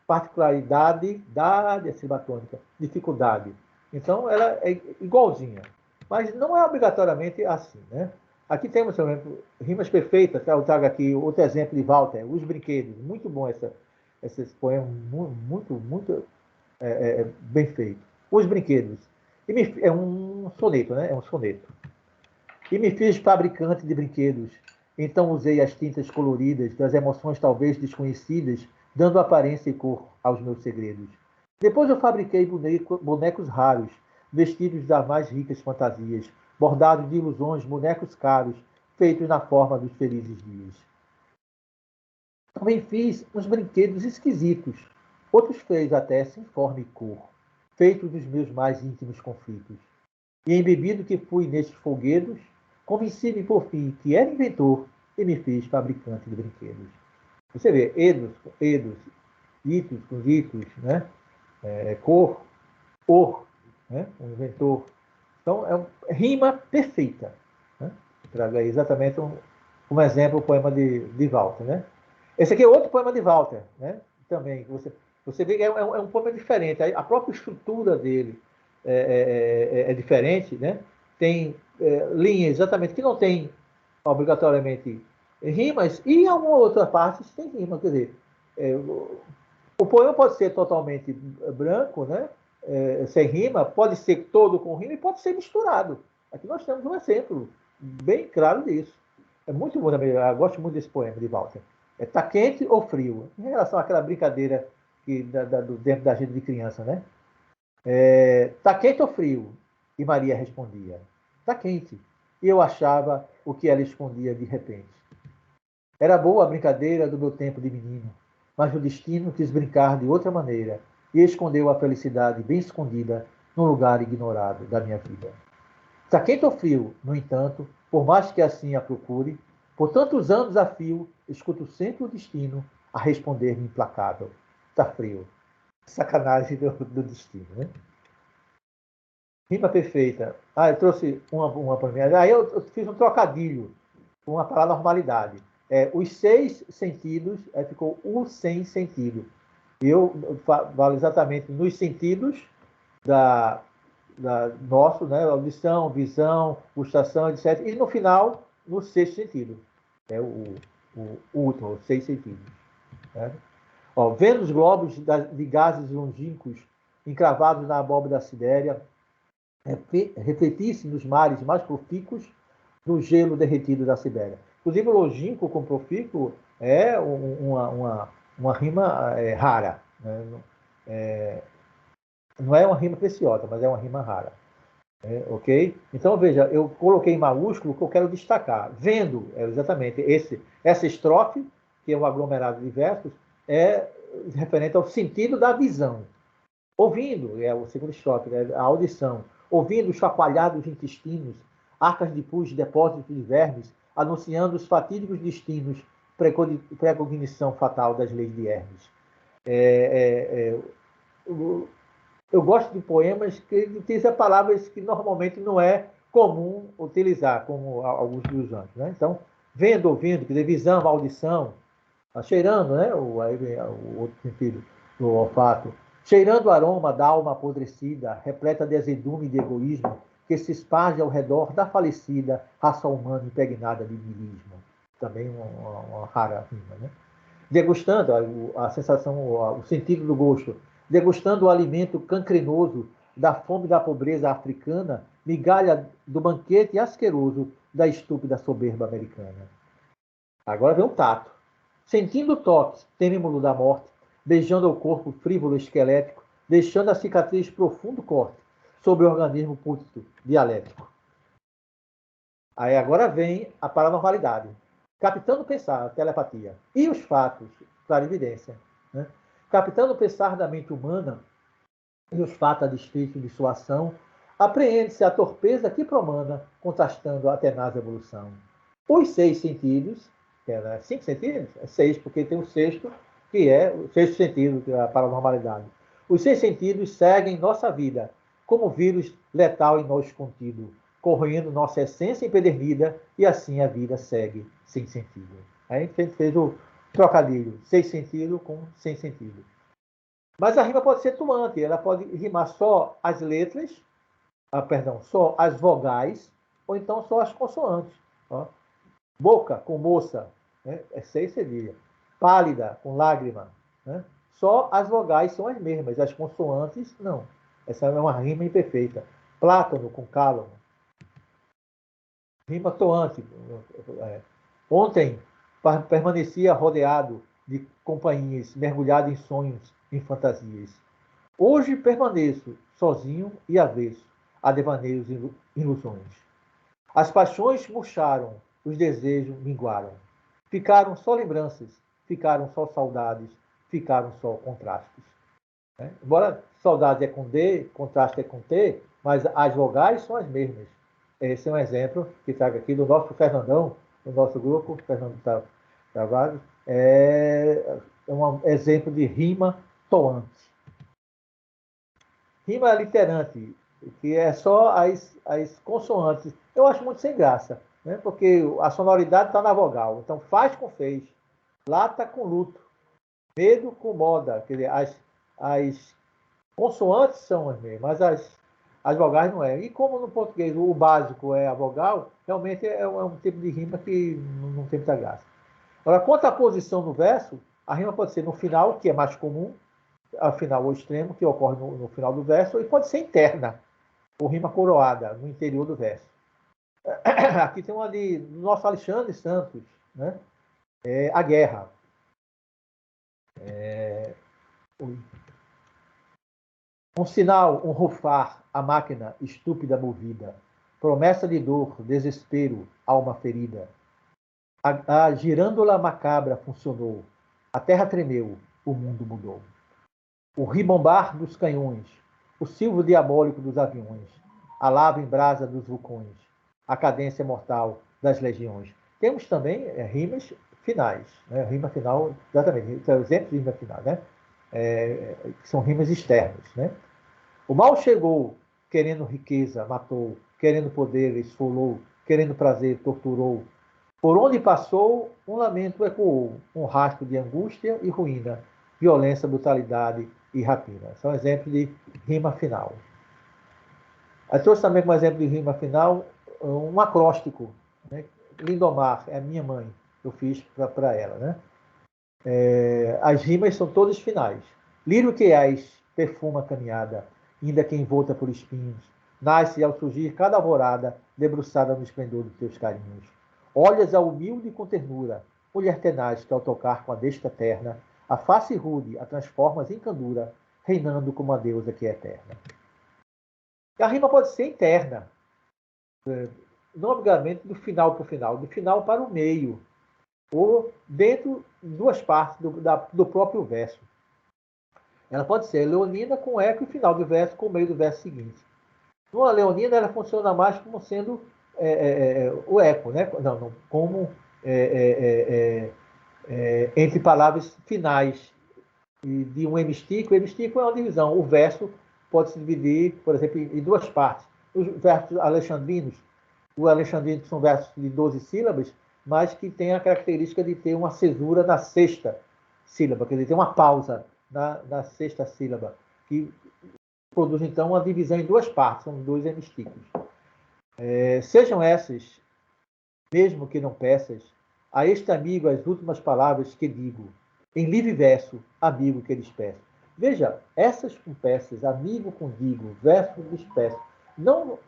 [SPEAKER 2] Particularidade, dade, a sílaba tônica. Dificuldade. Então, ela é igualzinha. Mas não é obrigatoriamente assim, né? Aqui temos, por exemplo, rimas perfeitas. Eu trago aqui outro exemplo de Walter, Os Brinquedos. Muito bom esse poema, muito bem feito. Os Brinquedos. É um soneto, né? É um soneto. E me fiz fabricante de brinquedos. Então usei as tintas coloridas das emoções talvez desconhecidas, dando aparência e cor aos meus segredos. Depois eu fabriquei bonecos raros, vestidos das mais ricas fantasias, bordados de ilusões, bonecos caros, feitos na forma dos felizes dias. Também fiz uns brinquedos esquisitos, outros feios até sem forma e cor, feitos dos meus mais íntimos conflitos. E embebido que fui nestes folguedos, convenci-me por fim que era inventor e me fiz fabricante de brinquedos. Você vê, itos com itos, né? Cor, né? Um inventor. Então, rima perfeita. Né? Trago aí exatamente um exemplo, o poema de Walter. Né? Esse aqui é outro poema de Walter. Né? Também, você vê que é um poema diferente. A própria estrutura dele é diferente. Né? Tem linhas exatamente que não tem obrigatoriamente rimas, e em alguma outra parte tem rima. Quer dizer, o poema pode ser totalmente branco, né? Sem rima, pode ser todo com rima e pode ser misturado. Aqui nós temos um exemplo bem claro disso. É muito bom também, eu gosto muito desse poema de Walter. Tá quente ou frio? Em relação àquela brincadeira do tempo da gente de criança, né? Tá quente ou frio? E Maria respondia, tá quente. E eu achava o que ela escondia de repente. Era boa a brincadeira do meu tempo de menino, mas o destino quis brincar de outra maneira e escondeu a felicidade bem escondida num lugar ignorado da minha vida. Está quente ou frio, no entanto, por mais que assim a procure, por tantos anos a fio, escuto sempre o destino a responder-me implacável. Está frio. Sacanagem do destino, né? Rima perfeita. Eu trouxe uma para mim. Aí eu fiz um trocadilho. com a paranormalidade. Os 6 sentidos, ficou o sem sentido. Eu falo exatamente nos sentidos da nosso, né? Audição, visão, gustação, etc. E no final, no 6º sentido. O último, os 6 sentidos. Né? Ó, vendo os globos de gases longínquos encravados na abóbora da Sibéria, refletir-se nos mares mais profícuos do gelo derretido da Sibéria. Inclusive, o longínquo com profícuo é uma rima rara. Né? Não é uma rima preciosa, mas é uma rima rara. Ok? Então, veja, eu coloquei em maiúsculo o que eu quero destacar. Vendo, exatamente, essa estrofe, que é um aglomerado de versos, é referente ao sentido da visão. Ouvindo, é o segundo estrofe, a audição. Ouvindo os chacoalhados intestinos, arcas de pus, depósitos de vermes, anunciando os fatídicos destinos, precognição fatal das leis de Hermes. Eu gosto de poemas que utilizam palavras que normalmente não é comum utilizar, como alguns dos antes. Né? Então, vendo, ouvindo, quer dizer, visão, audição, cheirando, né? o outro sentido do olfato, cheirando o aroma da alma apodrecida, repleta de azedume e de egoísmo, que se esparge ao redor da falecida raça humana impregnada de niilismo. Também uma rara rima, né? Degustando a sensação, o sentido do gosto, degustando o alimento cancrenoso da fome da pobreza africana, migalha do banquete asqueroso da estúpida soberba americana. Agora vem o tato. Sentindo o toque trêmulo da morte, beijando o corpo frívolo esquelético, deixando a cicatriz profundo corte sobre o organismo púlpito dialético. Aí agora vem a paranormalidade. Captando o pensar, a telepatia. E os fatos, clarividência. Né? Captando o pensar da mente humana e os fatos a despeito de sua ação, apreende-se a torpeza que promana, contrastando a tenaz evolução. Os 6 sentidos, que é 5 sentidos? 6, porque tem o 6º, que é o 6º sentido, que é a paranormalidade. Os 6 sentidos seguem nossa vida, como vírus letal em nós contido, corroendo nossa essência empedernida, e assim a vida segue sem sentido. Aí a gente fez o trocadilho, 6 sentidos com sem sentido. Mas a rima pode ser tumante, ela pode rimar só as letras, só as vogais, ou então só as consoantes. Ó. Boca com moça, né? É 6 cedilha. Pálida com lágrima. Né? Só as vogais são as mesmas, as consoantes não. Essa é uma rima imperfeita. Plátano com cálamo. Rima toante. Ontem permanecia rodeado de companhias, mergulhado em sonhos, em fantasias. Hoje permaneço sozinho e avesso a devaneios e ilusões. As paixões murcharam, os desejos minguaram. Ficaram só lembranças, ficaram só saudades, ficaram só contrastes. Embora saudade é com D, contraste é com T, mas as vogais são as mesmas. Esse é um exemplo que trago aqui do nosso Fernandão, do nosso grupo, Fernando Tavares, é um exemplo de rima toante. Rima literante, que é só as consoantes. Eu acho muito sem graça, né? Porque a sonoridade está na vogal. Então, faz com fez, lata com luto, medo com moda. Quer dizer, as consoantes são as mesmas, mas as vogais não é. E como no português o básico é a vogal, realmente é um tipo de rima que não tem muita graça. Agora, quanto à posição no verso, a rima pode ser no final, que é mais comum, ao final ou extremo, que ocorre no final do verso, e pode ser interna, ou rima coroada, no interior do verso. Aqui tem uma do nosso Alexandre Santos, né? A guerra. Um sinal, um rufar, a máquina estúpida movida, promessa de dor, desespero, alma ferida. A girândola macabra funcionou, a terra tremeu, o mundo mudou. O ribombar dos canhões, o silvo diabólico dos aviões, a lava em brasa dos vulcões, a cadência mortal das legiões. Temos também rimas finais, né? Rima final, exatamente, exemplos de rima final, né? Que são rimas externas, né? O mal chegou, querendo riqueza, matou, querendo poder, esfolou, querendo prazer, torturou. Por onde passou, um lamento ecoou, um rastro de angústia e ruína, violência, brutalidade e rapina. São exemplos de rima final. Eu trouxe também como exemplo de rima final um acróstico, né? Lindomar, é a minha mãe, eu fiz para ela, né? As rimas são todas finais. Lírio que és, perfuma a caminhada, ainda que envolta por espinhos, nasce ao surgir cada alvorada, debruçada no esplendor dos teus carinhos. Olhas a humilde com ternura, mulher tenaz que ao tocar com a destra terna, a face rude a transformas em candura, reinando como a deusa que é eterna. E a rima pode ser interna, não obrigatoriamente do final para o final, do final para o meio, ou dentro de duas partes do próprio verso. Ela pode ser leonina com eco e final do verso com o meio do verso seguinte. Numa leonina, ela funciona mais como sendo o eco, né? Não, como entre palavras finais de um hemístico. O hemístico é uma divisão. O verso pode se dividir, por exemplo, em duas partes. Os versos alexandrinos, são versos de 12 sílabas, mas que tem a característica de ter uma cesura na sexta sílaba, quer dizer, tem uma pausa na sexta sílaba, que produz, então, uma divisão em duas partes, são dois hemistíquicos. Sejam essas, mesmo que não peças, a este amigo as últimas palavras que digo, em livre verso, amigo que despeço. Veja, essas com peças, amigo com digo, verso com despeço, não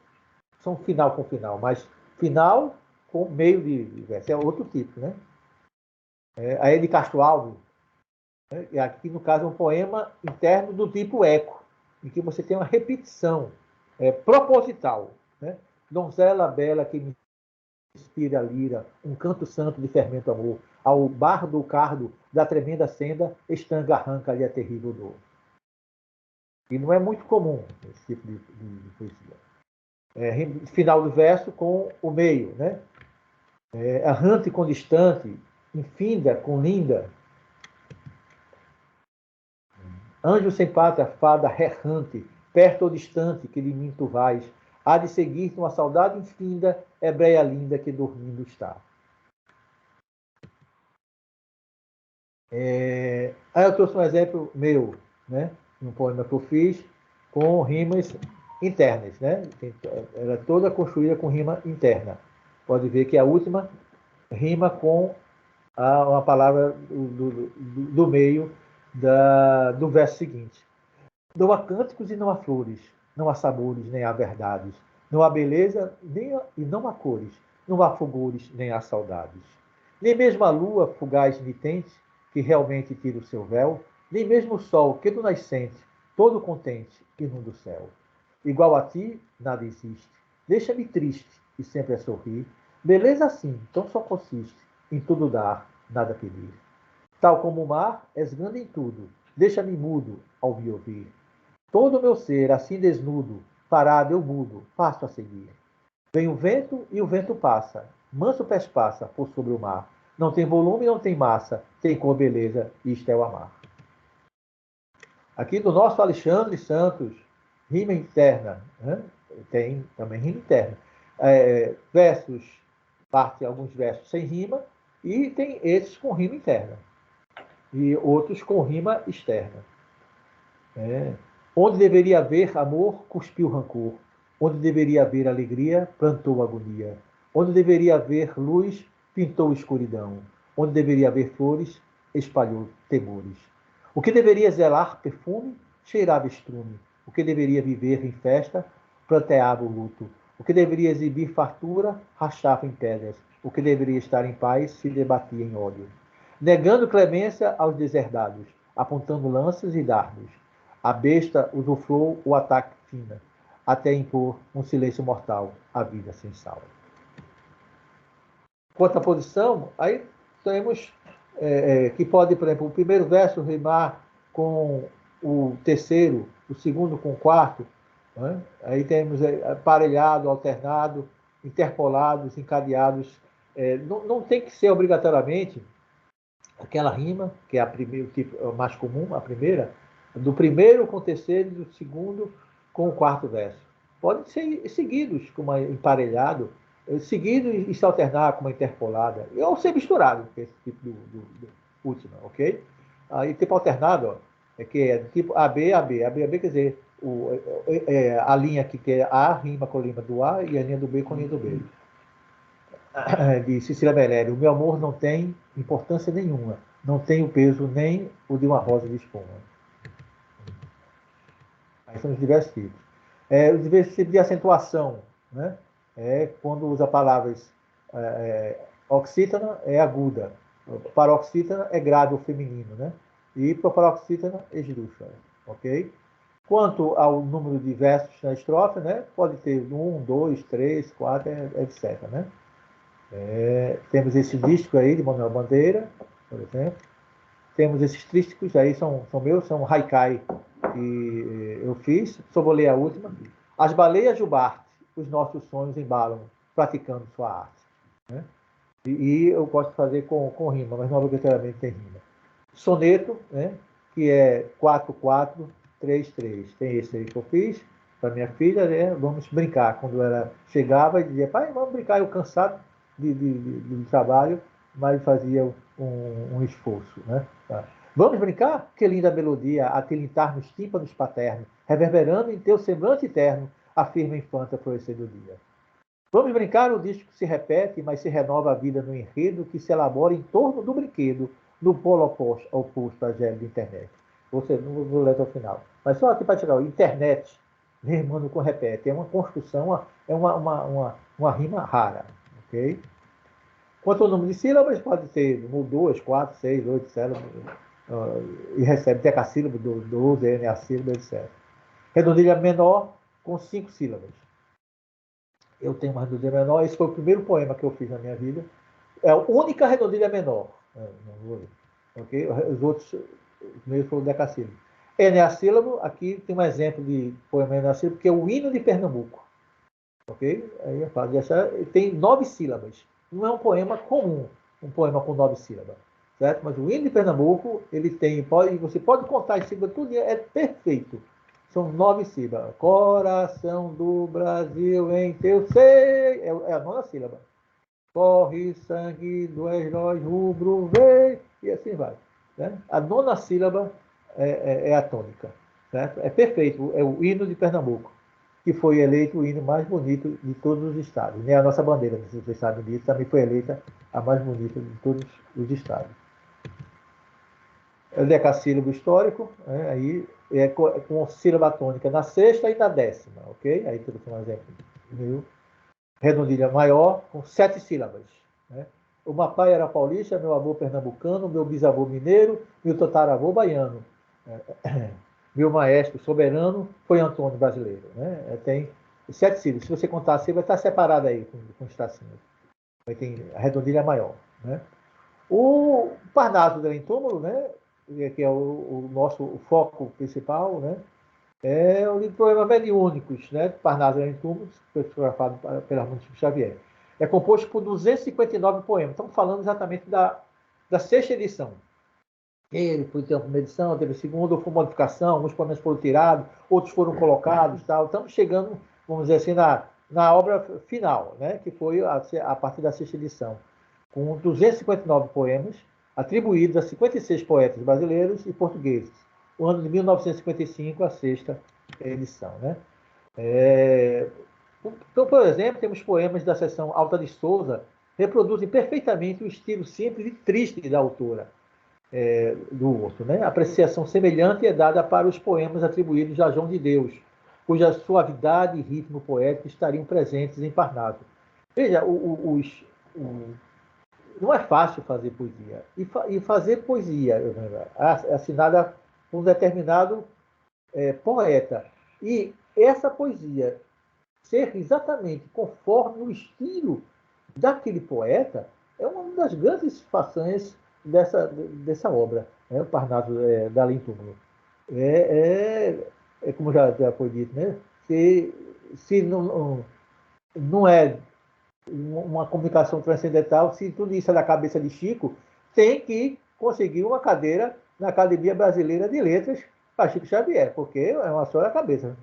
[SPEAKER 2] são final com final, mas final com meio de verso. É outro tipo, né? Aí é de Castro Alves, né? E aqui, no caso, é um poema interno do tipo eco, em que você tem uma repetição proposital, né? Donzela bela que me inspira a lira, um canto santo de fermento amor, ao bar do cardo da tremenda senda, estanga arranca-lhe a terrível dor. E não é muito comum esse tipo de poesia. Final do verso com o meio, né? Errante com distante, infinda com linda, anjo sem pátria, fada errante, perto ou distante que de mim tu vais, há de seguir-te uma saudade infinda, hebreia linda que dormindo está. Aí eu trouxe um exemplo meu, né? Um poema que eu fiz com rimas internas, né? Ela é toda construída com rima interna. Pode ver que a última rima com uma palavra do meio do verso seguinte. Não há cânticos e não há flores, não há sabores nem há verdades, não há beleza e não há cores, não há fulgores nem há saudades. Nem mesmo a lua fugaz nitente, que realmente tira o seu véu, nem mesmo o sol que do nascente, todo contente, inunda o céu. Igual a ti, nada existe. Deixa-me triste e sempre a sorrir. Beleza assim, tão só consiste em tudo dar, nada pedir. Tal como o mar, és grande em tudo. Deixa-me mudo ao me ouvir. Todo o meu ser, assim desnudo, parado eu mudo, passo a seguir. Vem o vento e o vento passa. Manso pés passa por sobre o mar. Não tem volume, não tem massa. Tem cor, beleza, isto é o amar. Aqui do nosso Alexandre Santos, rima interna. Né? Tem também rima interna. Versos, alguns versos sem rima, e tem esses com rima interna. E outros com rima externa. Onde deveria haver amor, cuspiu rancor. Onde deveria haver alegria, plantou agonia. Onde deveria haver luz, pintou escuridão. Onde deveria haver flores, espalhou temores. O que deveria zelar perfume, cheirava estrume. O que deveria viver em festa, planteava o luto. O que deveria exibir fartura, rachava em pedras. O que deveria estar em paz, se debatia em ódio. Negando clemência aos deserdados, apontando lanças e dardos. A besta usufruou o ataque fina, até impor um silêncio mortal à vida sem sal. Quanto à posição, aí temos que pode, por exemplo, o primeiro verso rimar com o terceiro, o segundo com o quarto, né? Aí temos aparelhado, alternado, interpolados, encadeados. Não tem que ser obrigatoriamente aquela rima, que é o tipo mais comum, a primeira, do primeiro com o terceiro e do segundo com o quarto verso. Podem ser seguidos, como emparelhado, seguido e se alternar com uma interpolada, ou ser misturado, que é esse tipo do último, ok? Aí tipo alternado, ó, que é tipo AB, AB, AB, AB, quer dizer, a linha aqui que é A rima com a linha do A e a linha do B com a linha do B. De Cecília Meirelles, o meu amor não tem importância nenhuma, não tem o peso nem o de uma rosa de espuma. Aí são os diversos tipos. Os diversos tipos de acentuação, né? Quando usa palavras oxítona é aguda, paroxítona é grave ou feminino, né? E proparoxítona é esdrúxula, ok? Quanto ao número de versos na estrofe, né? Pode ter 1, 2, 3, 4, etc, né? Temos esse dístico aí de Manuel Bandeira, por exemplo. Temos esses trísticos aí, são meus, são haikai que eu fiz. Só vou ler a última. As baleias jubarte, os nossos sonhos embalam, praticando sua arte. Né? E eu gosto de fazer com rima, mas não obrigatoriamente tem rima. Soneto, né? Que é 4433. Tem esse aí que eu fiz para minha filha, né? Vamos brincar. Quando ela chegava e dizia, pai, vamos brincar, eu cansado de trabalho, mas fazia um esforço, né? Tá. Vamos brincar? Que linda melodia a tilintar nos tímpanos paternos, reverberando em teu semblante eterno, afirma a infanta florescer do dia. Vamos brincar? O disco se repete, mas se renova a vida no enredo que se elabora em torno do brinquedo, no polo oposto à gélida internet. Você não vou ler até o final. Mas só aqui para tirar, internet, rimando com repete, é uma construção, é uma rima rara, ok? Quanto ao número de sílabas, pode ter 2, 4, 6, 8 sílabas, e recebe decassílabo, 12, eneassílabo, etc. Redondilha menor com 5 sílabas. Eu tenho uma redondilha menor, esse foi o primeiro poema que eu fiz na minha vida. É a única redondilha menor. Não vou ler. Okay? Os outros, os meus foram decassílabo. Eneassílabo, aqui tem um exemplo de poema eneassílabo, que é o hino de Pernambuco. Ok? Aí eu falo, tem 9 sílabas. Não é um poema comum, um poema com 9 sílabas. Certo? Mas o hino de Pernambuco, ele tem, você pode contar em sílabas, tudo é perfeito. São 9 sílabas. Coração do Brasil em teu seio. É a 9ª sílaba. Corre sangue do herói rubro vem. E assim vai. Né? A 9ª sílaba é a tônica. Certo? É perfeito. É o hino de Pernambuco, que foi eleito o hino mais bonito de todos os estados. A nossa bandeira, se vocês sabem disso, também foi eleita a mais bonita de todos os estados. É o decassílabo histórico, aí é com sílaba tônica na 6ª e na 10ª, ok? Aí tudo com um exemplo meu. Redondilha maior, com 7 sílabas. Né? O meu pai era paulista, meu avô pernambucano, meu bisavô mineiro, meu tataravô baiano. Meu maestro soberano foi Antônio brasileiro. Né? Tem 7 sílabas. Se você contar a sílaba, está separada aí com os tracinhos. Aí tem a redondilha maior. Né? O Parnaso do Túmulo, né? Que é o nosso foco principal, né? É o livro de poemas mediúnicos, né? Parnaso do Túmulo, fotografado pela Armando Xavier. É composto por 259 poemas. Estamos falando exatamente da 6ª edição. Ele foi ter a primeira edição, teve a segunda, foi modificação, alguns poemas foram tirados, outros foram colocados, tal. Estamos chegando, vamos dizer assim, na obra final, né? Que foi a partir da 6ª edição, com 259 poemas, atribuídos a 56 poetas brasileiros e portugueses. O ano de 1955, a 6ª edição, né? Então, por exemplo, temos poemas da seção Alta de Souza, reproduzem perfeitamente o estilo simples e triste da autora. Do outro. Né? A apreciação semelhante é dada para os poemas atribuídos a João de Deus, cuja suavidade e ritmo poético estariam presentes em Parnaso. Veja, não é fácil fazer poesia. E fazer poesia assinada por um determinado poeta. E essa poesia ser exatamente conforme o estilo daquele poeta é uma das grandes façanhas dessa obra, né? O Parnaso da Além Túmulo. Como já foi dito, né? Se não é uma comunicação transcendental, se tudo isso é da cabeça de Chico, tem que conseguir uma cadeira na Academia Brasileira de Letras para Chico Xavier, porque é uma só cabeça,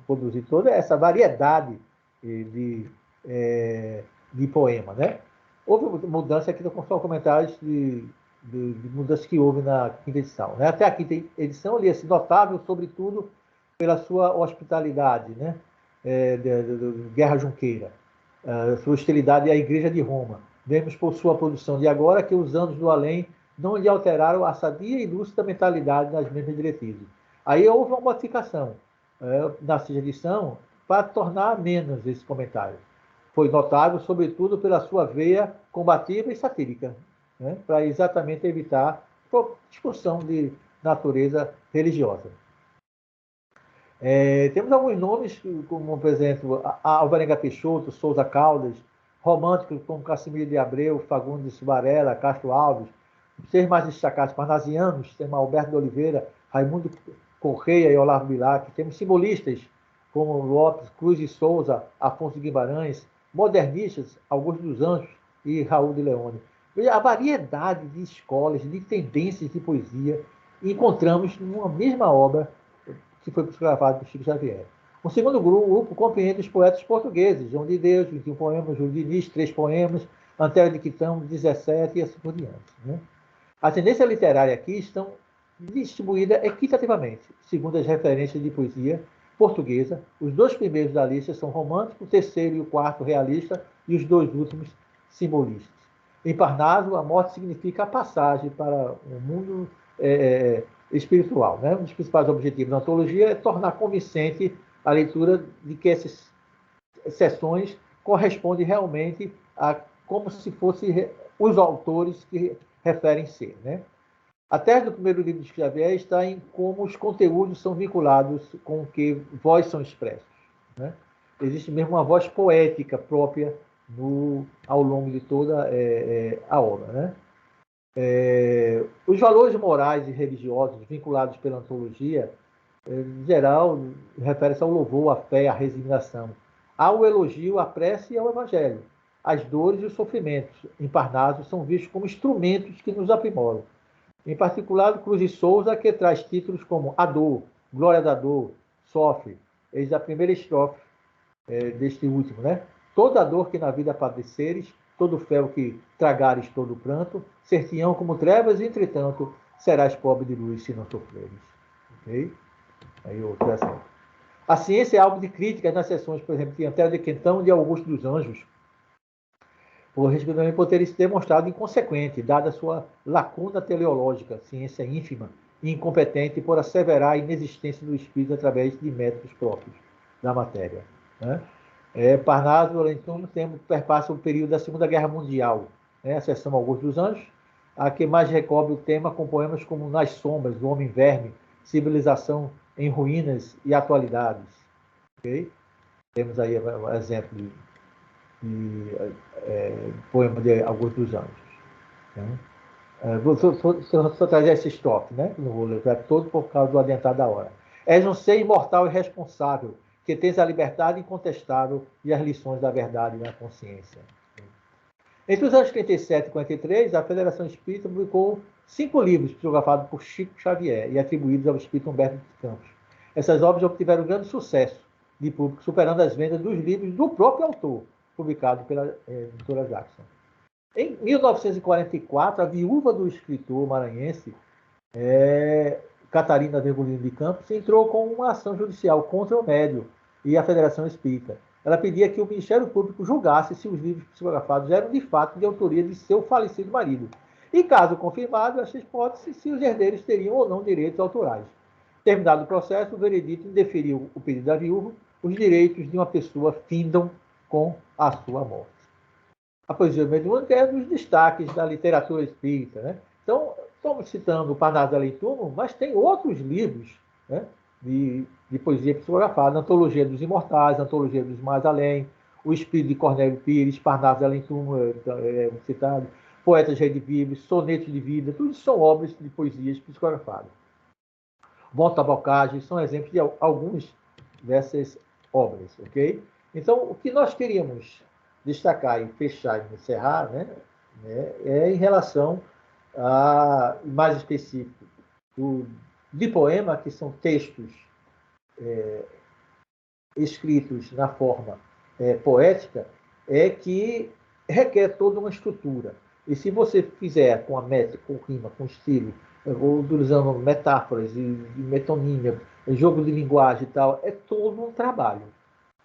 [SPEAKER 2] produzir toda essa variedade de poema, né? Houve mudança aqui, com só comentários de mudanças que houve na quinta edição, né? Até a quinta edição, lia-se notável, sobretudo, pela sua hospitalidade, né? Guerra Junqueira, sua hostilidade à Igreja de Roma. Vemos por sua produção de agora que os anos do além não lhe alteraram a sadia e lúcida mentalidade nas mesmas diretrizes. Aí houve uma modificação na sexta edição para tornar menos esse comentário. Foi notável, sobretudo, pela sua veia combativa e satírica, né? Para exatamente evitar discussão de natureza religiosa. Temos alguns nomes, como, por exemplo, Alvarenga Peixoto, Souza Caldas, românticos como Cassimiro de Abreu, Fagundes Varela, Castro Alves, os seis mais destacados parnasianos, temos Alberto de Oliveira, Raimundo Correia e Olavo Bilac. Temos simbolistas como Lopes, Cruz e Souza, Afonso de Guimarães, modernistas, Augusto dos Anjos e Raul de Leone. A variedade de escolas, de tendências de poesia encontramos numa mesma obra que foi psicografado por Chico Xavier. O segundo grupo compreende os poetas portugueses, João de Deus, 21 poemas, Júlio Diniz, 3 poemas, Antero de Quitão, 17 e assim por diante, né? A tendência literária aqui estão distribuída equitativamente, segundo as referências de poesia portuguesa. Os dois primeiros da lista são românticos, o terceiro e o quarto realista, e os dois últimos simbolistas. Em Parnaso, a morte significa a passagem para o mundo espiritual, né? Um dos principais objetivos da antologia é tornar convincente a leitura de que essas sessões correspondem realmente a como se fossem os autores que referem ser, né? A tese do primeiro livro de Xavier está em como os conteúdos são vinculados com o que voz são expressos, né? Existe mesmo uma voz poética própria ao longo de toda a obra, né? Os valores morais e religiosos vinculados pela antologia, em geral, refere-se ao louvor, à fé, à resignação, ao elogio, à prece e ao evangelho. As dores e os sofrimentos em Parnaso são vistos como instrumentos que nos aprimoram. Em particular, Cruz e Souza, que traz títulos como A Dor, Glória da Dor, Sofre. Eis a primeira estrofe deste último, né? Toda dor que na vida padeceres, todo fel que tragares todo pranto, ser-te-ão como trevas, e, entretanto, serás pobre de luz se não sofreres. Ok? Aí outro assim. A ciência é alvo de críticas nas sessões, por exemplo, de Antero de Quintão e de Augusto dos Anjos, por terem se demonstrado inconsequente, dada a sua lacuna teleológica, ciência ínfima e incompetente por asseverar a inexistência do espírito através de métodos próprios da matéria, né? Parnaso, então, perpassa o período da Segunda Guerra Mundial, né? A seção Augusto dos Anjos, a que mais recobre o tema com poemas como Nas Sombras, O Homem Verme, Civilização em Ruínas e Atualidades. Okay? Temos aí um exemplo de poema de Augusto dos Anjos. Né? Vou trazer esse estoque, né? Não vou ler todo por causa do adiantado da hora. És um ser imortal e responsável, que tens a liberdade incontestável e as lições da verdade na consciência. Entre os anos 37 e 43, a Federação Espírita publicou 5 livros psicografados por Chico Xavier e atribuídos ao espírito Humberto de Campos. Essas obras obtiveram grande sucesso de público, superando as vendas dos livros do próprio autor, publicado pela editora Jackson. Em 1944, a viúva do escritor maranhense, Catarina Virgulino de Campos, entrou com uma ação judicial contra o médium e a Federação Espírita. Ela pedia que o Ministério Público julgasse se os livros psicografados eram de fato de autoria de seu falecido marido. E, caso confirmado, essa hipótese, se os herdeiros teriam ou não direitos autorais. Terminado o processo, o veredito indeferiu o pedido da viúva. Os direitos de uma pessoa findam com a sua morte. A poesia mediúnica é um dos destaques da literatura espírita, né? Então, estamos citando o Parnaso da Leitumo, mas tem outros livros, né, de poesia psicografada, Antologia dos Imortais, Antologia dos Mais Além, O Espírito de Cornélio Pires, Parnaso da Leitumo, citado, Poetas Redivíveis, Sonetos de Vida, tudo são obras de poesias psicografadas. Volta a Bocage, são exemplos de algumas dessas obras, ok? Então, o que nós queríamos destacar e fechar e encerrar, né, é em relação a, mais específico, de poema, que são textos escritos na forma poética, é que requer toda uma estrutura. E se você fizer com a métrica, com rima, com estilo, ou utilizando metáforas e metonímia, jogo de linguagem e tal, é todo um trabalho,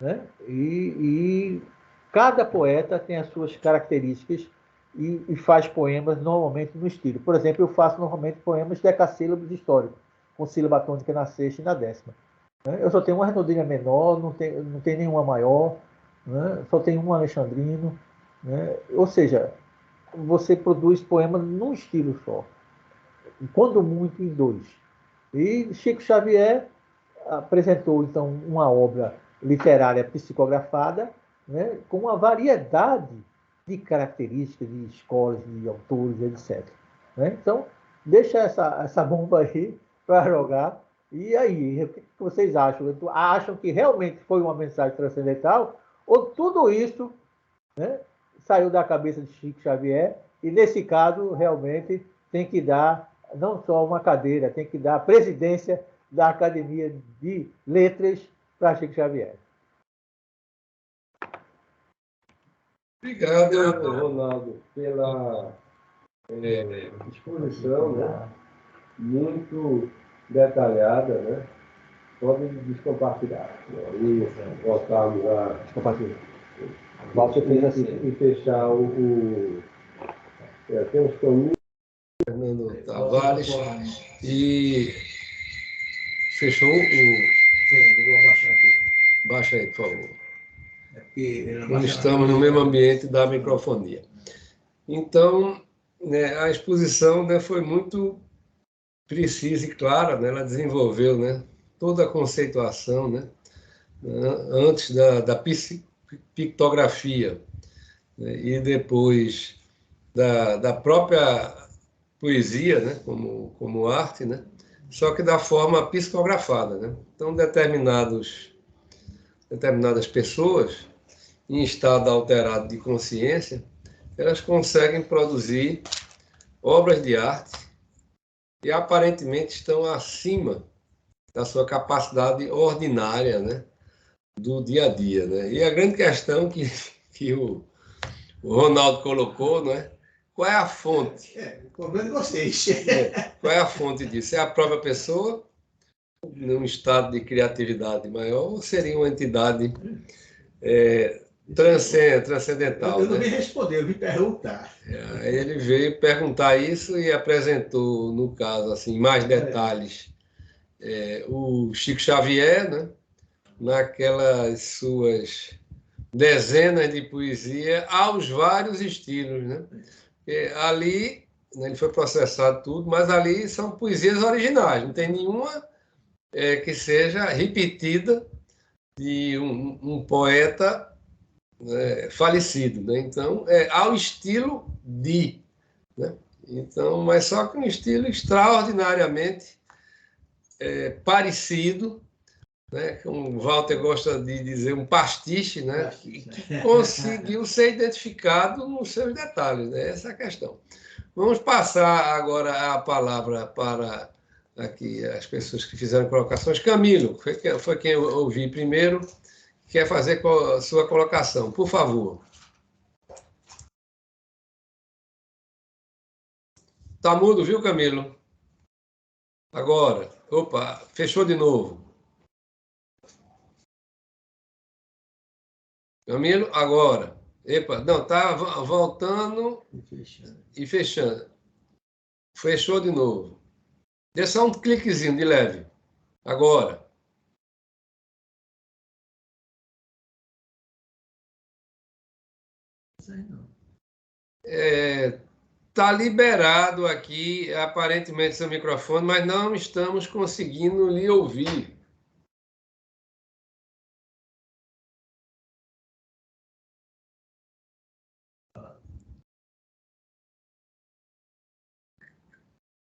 [SPEAKER 2] né? E cada poeta tem as suas características e faz poemas normalmente no estilo. Por exemplo, eu faço normalmente poemas decassílabos históricos, com sílaba tônica na sexta e na décima. Né? Eu só tenho uma redondilha menor, não tem nenhuma maior, né? Só tem um alexandrino. Né? Ou seja, você produz poemas num estilo só, quando muito em dois. E Chico Xavier apresentou, então, uma obra literária psicografada, né, com uma variedade de características, de escolas, de autores, etc. Né? Então, deixa essa bomba aí para jogar. E aí, o que vocês acham? Acham que realmente foi uma mensagem transcendental? Ou tudo isso, né, saiu da cabeça de Chico Xavier e, nesse caso, realmente tem que dar não só uma cadeira, tem que dar a presidência da Academia de Letras para Chico Xavier.
[SPEAKER 1] Obrigado, Ronaldo, pela exposição, né? Muito detalhada, né? Pode descompartilhar. E voltarmos a
[SPEAKER 2] Compartilha. Walter fez assim.
[SPEAKER 1] e fechar tem uns caminhos. Fernando Tavares e fechou o.
[SPEAKER 2] Vou abaixar aqui.
[SPEAKER 1] Baixa aí, por favor. Não estamos no mesmo ambiente da microfonia. Então, né, a exposição, né, foi muito precisa e clara, né? Ela desenvolveu, né, toda a conceituação, né, antes da pictografia, né, e depois da própria poesia, né, como arte, né, só que da forma psicografada. Né? Então, determinadas pessoas em estado alterado de consciência, elas conseguem produzir obras de arte e aparentemente estão acima da sua capacidade ordinária, né, do dia a dia. Né? E a grande questão que o Ronaldo colocou, não é? Qual é a fonte?
[SPEAKER 2] O problema de vocês.
[SPEAKER 1] Qual é a fonte disso? É a própria pessoa, num estado de criatividade maior, ou seria uma entidade transcendental?
[SPEAKER 2] Eu não vim responder, eu vim perguntar.
[SPEAKER 1] Aí ele veio perguntar isso e apresentou, no caso, assim, mais detalhes. O Chico Xavier, né? Naquelas suas dezenas de poesia aos vários estilos, né? E ali, né, ele foi processado tudo, mas ali são poesias originais, não tem nenhuma que seja repetida de um poeta, né, falecido, né? Então, ao estilo de, né? Então, mas só que um estilo extraordinariamente parecido, né? Como o Walter gosta de dizer, um pastiche, né? Que conseguiu ser identificado nos seus detalhes, né? Essa é a questão. Vamos passar agora a palavra para aqui as pessoas que fizeram colocações. Camilo, foi quem eu ouvi primeiro, quer fazer a sua colocação, por favor. Tá mudo, viu, Camilo? Agora. Opa, fechou de novo. Camilo, agora. Epa, não, tá voltando e fechando. Fechou de novo. Dê só um cliquezinho de leve. Agora. Está liberado aqui, aparentemente, seu microfone, mas não estamos conseguindo lhe ouvir.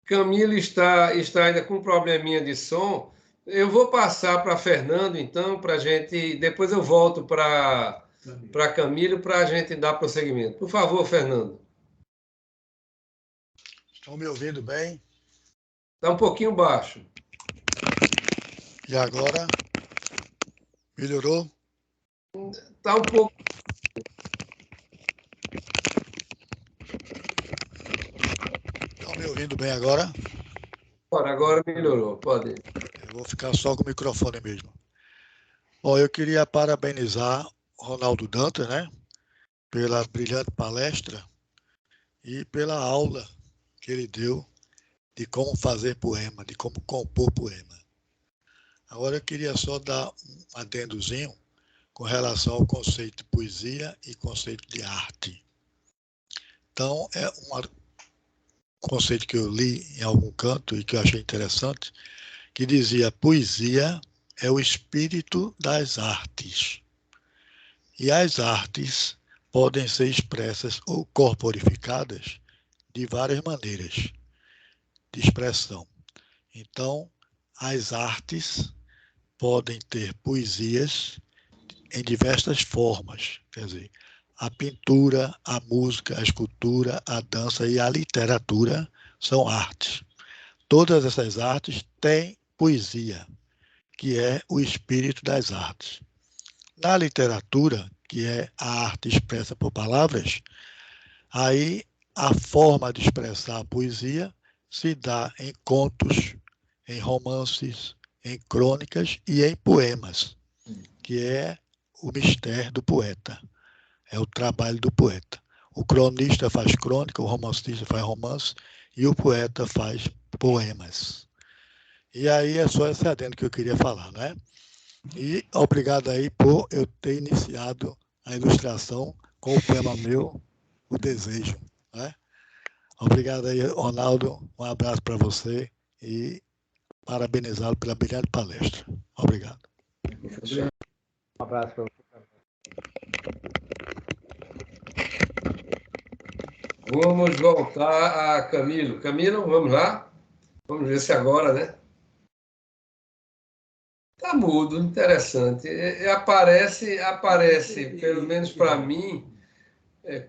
[SPEAKER 1] Camilo está ainda com um probleminha de som. Eu vou passar para Fernando, então, para a gente. Depois eu volto para Camilo para a gente dar prosseguimento. Por favor, Fernando.
[SPEAKER 4] Estão me ouvindo bem?
[SPEAKER 1] Está um pouquinho baixo.
[SPEAKER 4] E agora? Melhorou?
[SPEAKER 1] Está um pouco.
[SPEAKER 4] Estão me ouvindo bem agora?
[SPEAKER 1] Agora melhorou, pode ir.
[SPEAKER 4] Eu vou ficar só com o microfone mesmo. Bom, eu queria parabenizar Ronaldo Dantas, né, pela brilhante palestra e pela aula que ele deu de como fazer poema, de como compor poema. Agora eu queria só dar um adendozinho com relação ao conceito de poesia e conceito de arte. Então, é um conceito que eu li em algum canto e que eu achei interessante, que dizia: poesia é o espírito das artes. E as artes podem ser expressas ou corporificadas de várias maneiras de expressão. Então, as artes podem ter poesias em diversas formas, quer dizer, a pintura, a música, a escultura, a dança e a literatura são artes. Todas essas artes têm poesia, que é o espírito das artes. Na literatura, que é a arte expressa por palavras, aí a forma de expressar a poesia se dá em contos, em romances, em crônicas e em poemas, que é o mistério do poeta, é o trabalho do poeta. O cronista faz crônica, o romancista faz romance e o poeta faz poemas. E aí é só esse adendo que eu queria falar, né? E obrigado aí por eu ter iniciado a ilustração com o poema meu, O Desejo, né? Obrigado aí, Ronaldo. Um abraço para você e parabenizá-lo pela brilhante palestra. Obrigado.
[SPEAKER 2] Um abraço para você também.
[SPEAKER 1] Vamos voltar a Camilo. Camilo, vamos lá? Vamos ver se agora, né? Tá mudo, interessante. Aparece, pelo menos para mim,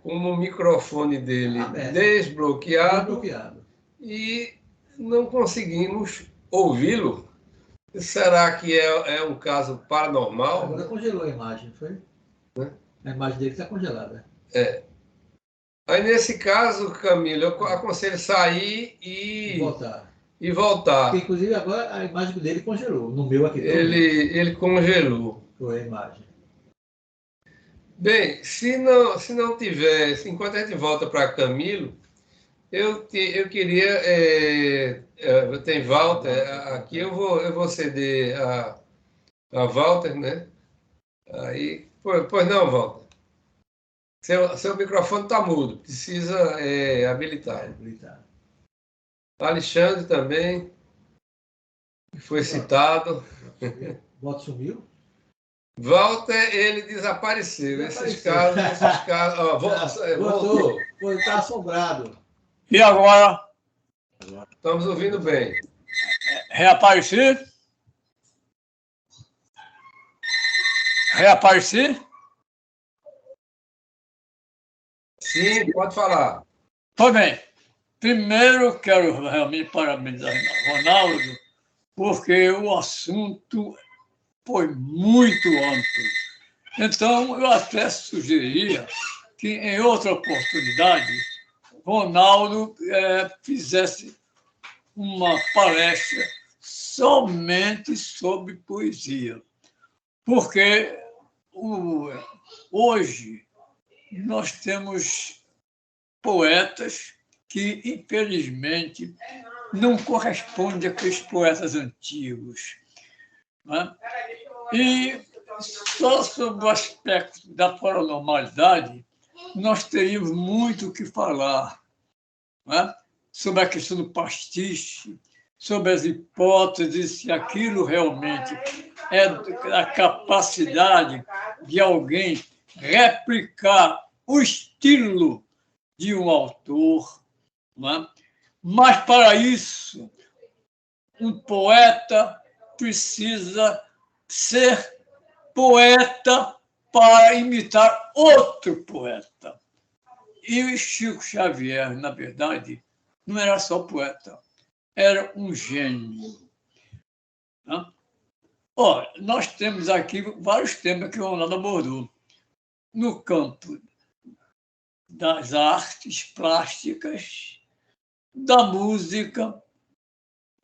[SPEAKER 1] como o microfone dele desbloqueado e não conseguimos ouvi-lo. Será que é um caso paranormal?
[SPEAKER 2] Agora congelou a imagem, foi? A imagem dele está congelada.
[SPEAKER 1] Aí, nesse caso, Camilo, eu aconselho sair
[SPEAKER 2] E voltar.
[SPEAKER 1] E voltar.
[SPEAKER 2] Porque, inclusive, agora a imagem dele congelou. No meu aqui
[SPEAKER 1] ele congelou.
[SPEAKER 2] foi a imagem.
[SPEAKER 1] Bem, se não tiver, enquanto a gente volta para Camilo, eu queria. Tem Walter, aqui eu vou ceder a Walter, né? Aí, pois não, Walter. Seu microfone está mudo, precisa habilitar. Alexandre também, que foi citado.
[SPEAKER 2] Walter sumiu?
[SPEAKER 1] Walter, ele desapareceu. Esses casos. Voltou.
[SPEAKER 2] Está assombrado.
[SPEAKER 5] E agora?
[SPEAKER 1] Estamos ouvindo bem.
[SPEAKER 5] Reapareci? Reapareci?
[SPEAKER 1] Sim, pode falar.
[SPEAKER 5] Pois bem, primeiro quero realmente parabenizar Ronaldo, porque o assunto foi muito amplo. Então, eu até sugeriria que, em outra oportunidade, Ronaldo fizesse uma palestra somente sobre poesia. Porque hoje nós temos poetas que, infelizmente, não correspondem àqueles poetas antigos. Né? E só sobre o aspecto da paranormalidade, nós teríamos muito o que falar, né? Sobre a questão do pastiche, sobre as hipóteses, se aquilo realmente é a capacidade de alguém replicar o estilo de um autor. Né? Mas, para isso, um poeta precisa ser poeta para imitar outro poeta. E o Chico Xavier, na verdade, não era só poeta, era um gênio. Né? Olha, nós temos aqui vários temas que o Ronaldo abordou. No campo das artes plásticas, da música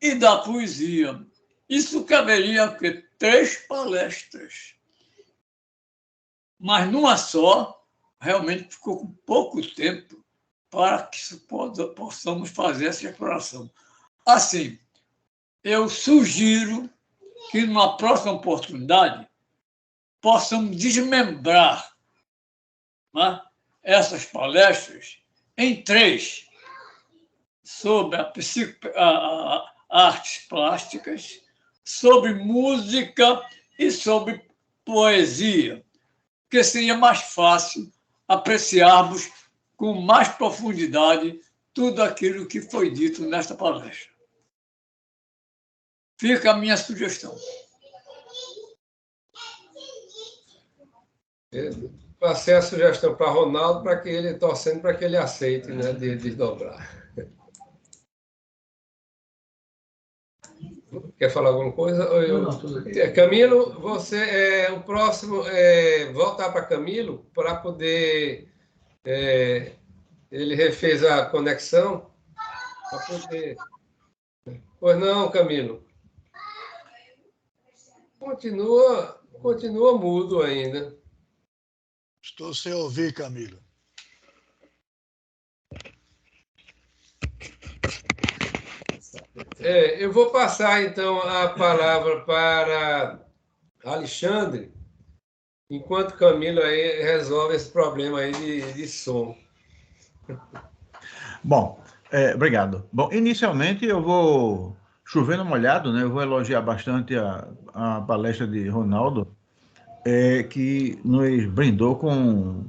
[SPEAKER 5] e da poesia. Isso caberia ter 3 palestras. Mas numa só, realmente ficou com pouco tempo para que possamos fazer essa exploração. Assim, eu sugiro que, numa próxima oportunidade, possamos desmembrar, né, essas palestras em 3, sobre artes plásticas, sobre música e sobre poesia, porque seria mais fácil apreciarmos com mais profundidade tudo aquilo que foi dito nesta palestra. Fica a minha sugestão.
[SPEAKER 1] Passei a sugestão para Ronaldo, para que ele, torcendo para que ele aceite, né, de desdobrar. Quer falar alguma coisa?
[SPEAKER 2] Não, tudo bem.
[SPEAKER 1] Camilo, você o próximo voltar para Camilo para poder ele refez a conexão para poder. Pois não, Camilo. Continua mudo ainda.
[SPEAKER 4] Estou sem ouvir, Camilo.
[SPEAKER 1] Eu vou passar, então, a palavra para Alexandre, enquanto Camilo aí resolve esse problema aí de som.
[SPEAKER 6] Bom, obrigado. Bom, inicialmente eu vou chover no molhado, né? Eu vou elogiar bastante a palestra de Ronaldo, que nos brindou com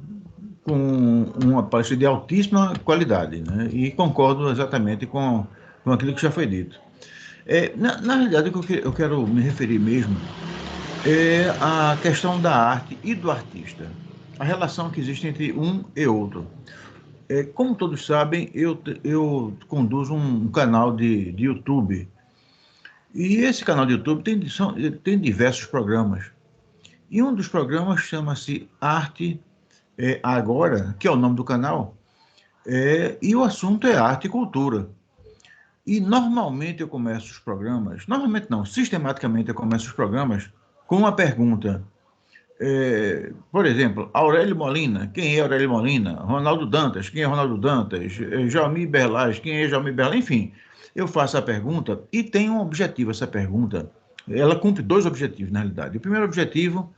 [SPEAKER 6] uma palestra de altíssima qualidade, né? E concordo exatamente com aquilo que já foi dito. Na realidade, o que eu quero me referir mesmo é a questão da arte e do artista, a relação que existe entre um e outro. Como todos sabem, eu conduzo um canal de YouTube, e esse canal de YouTube tem diversos programas. E um dos programas chama-se Arte Agora, que é o nome do canal, e o assunto é arte e cultura. E normalmente eu começo os programas, normalmente não, sistematicamente eu começo os programas com uma pergunta. Por exemplo, Aurélio Molina, quem é Aurélio Molina? Ronaldo Dantas, quem é Ronaldo Dantas? Jaumir Berlaz, quem é Jaumir Berlaz? Enfim, eu faço a pergunta e tem um objetivo essa pergunta. Ela cumpre 2 objetivos, na realidade. O primeiro objetivo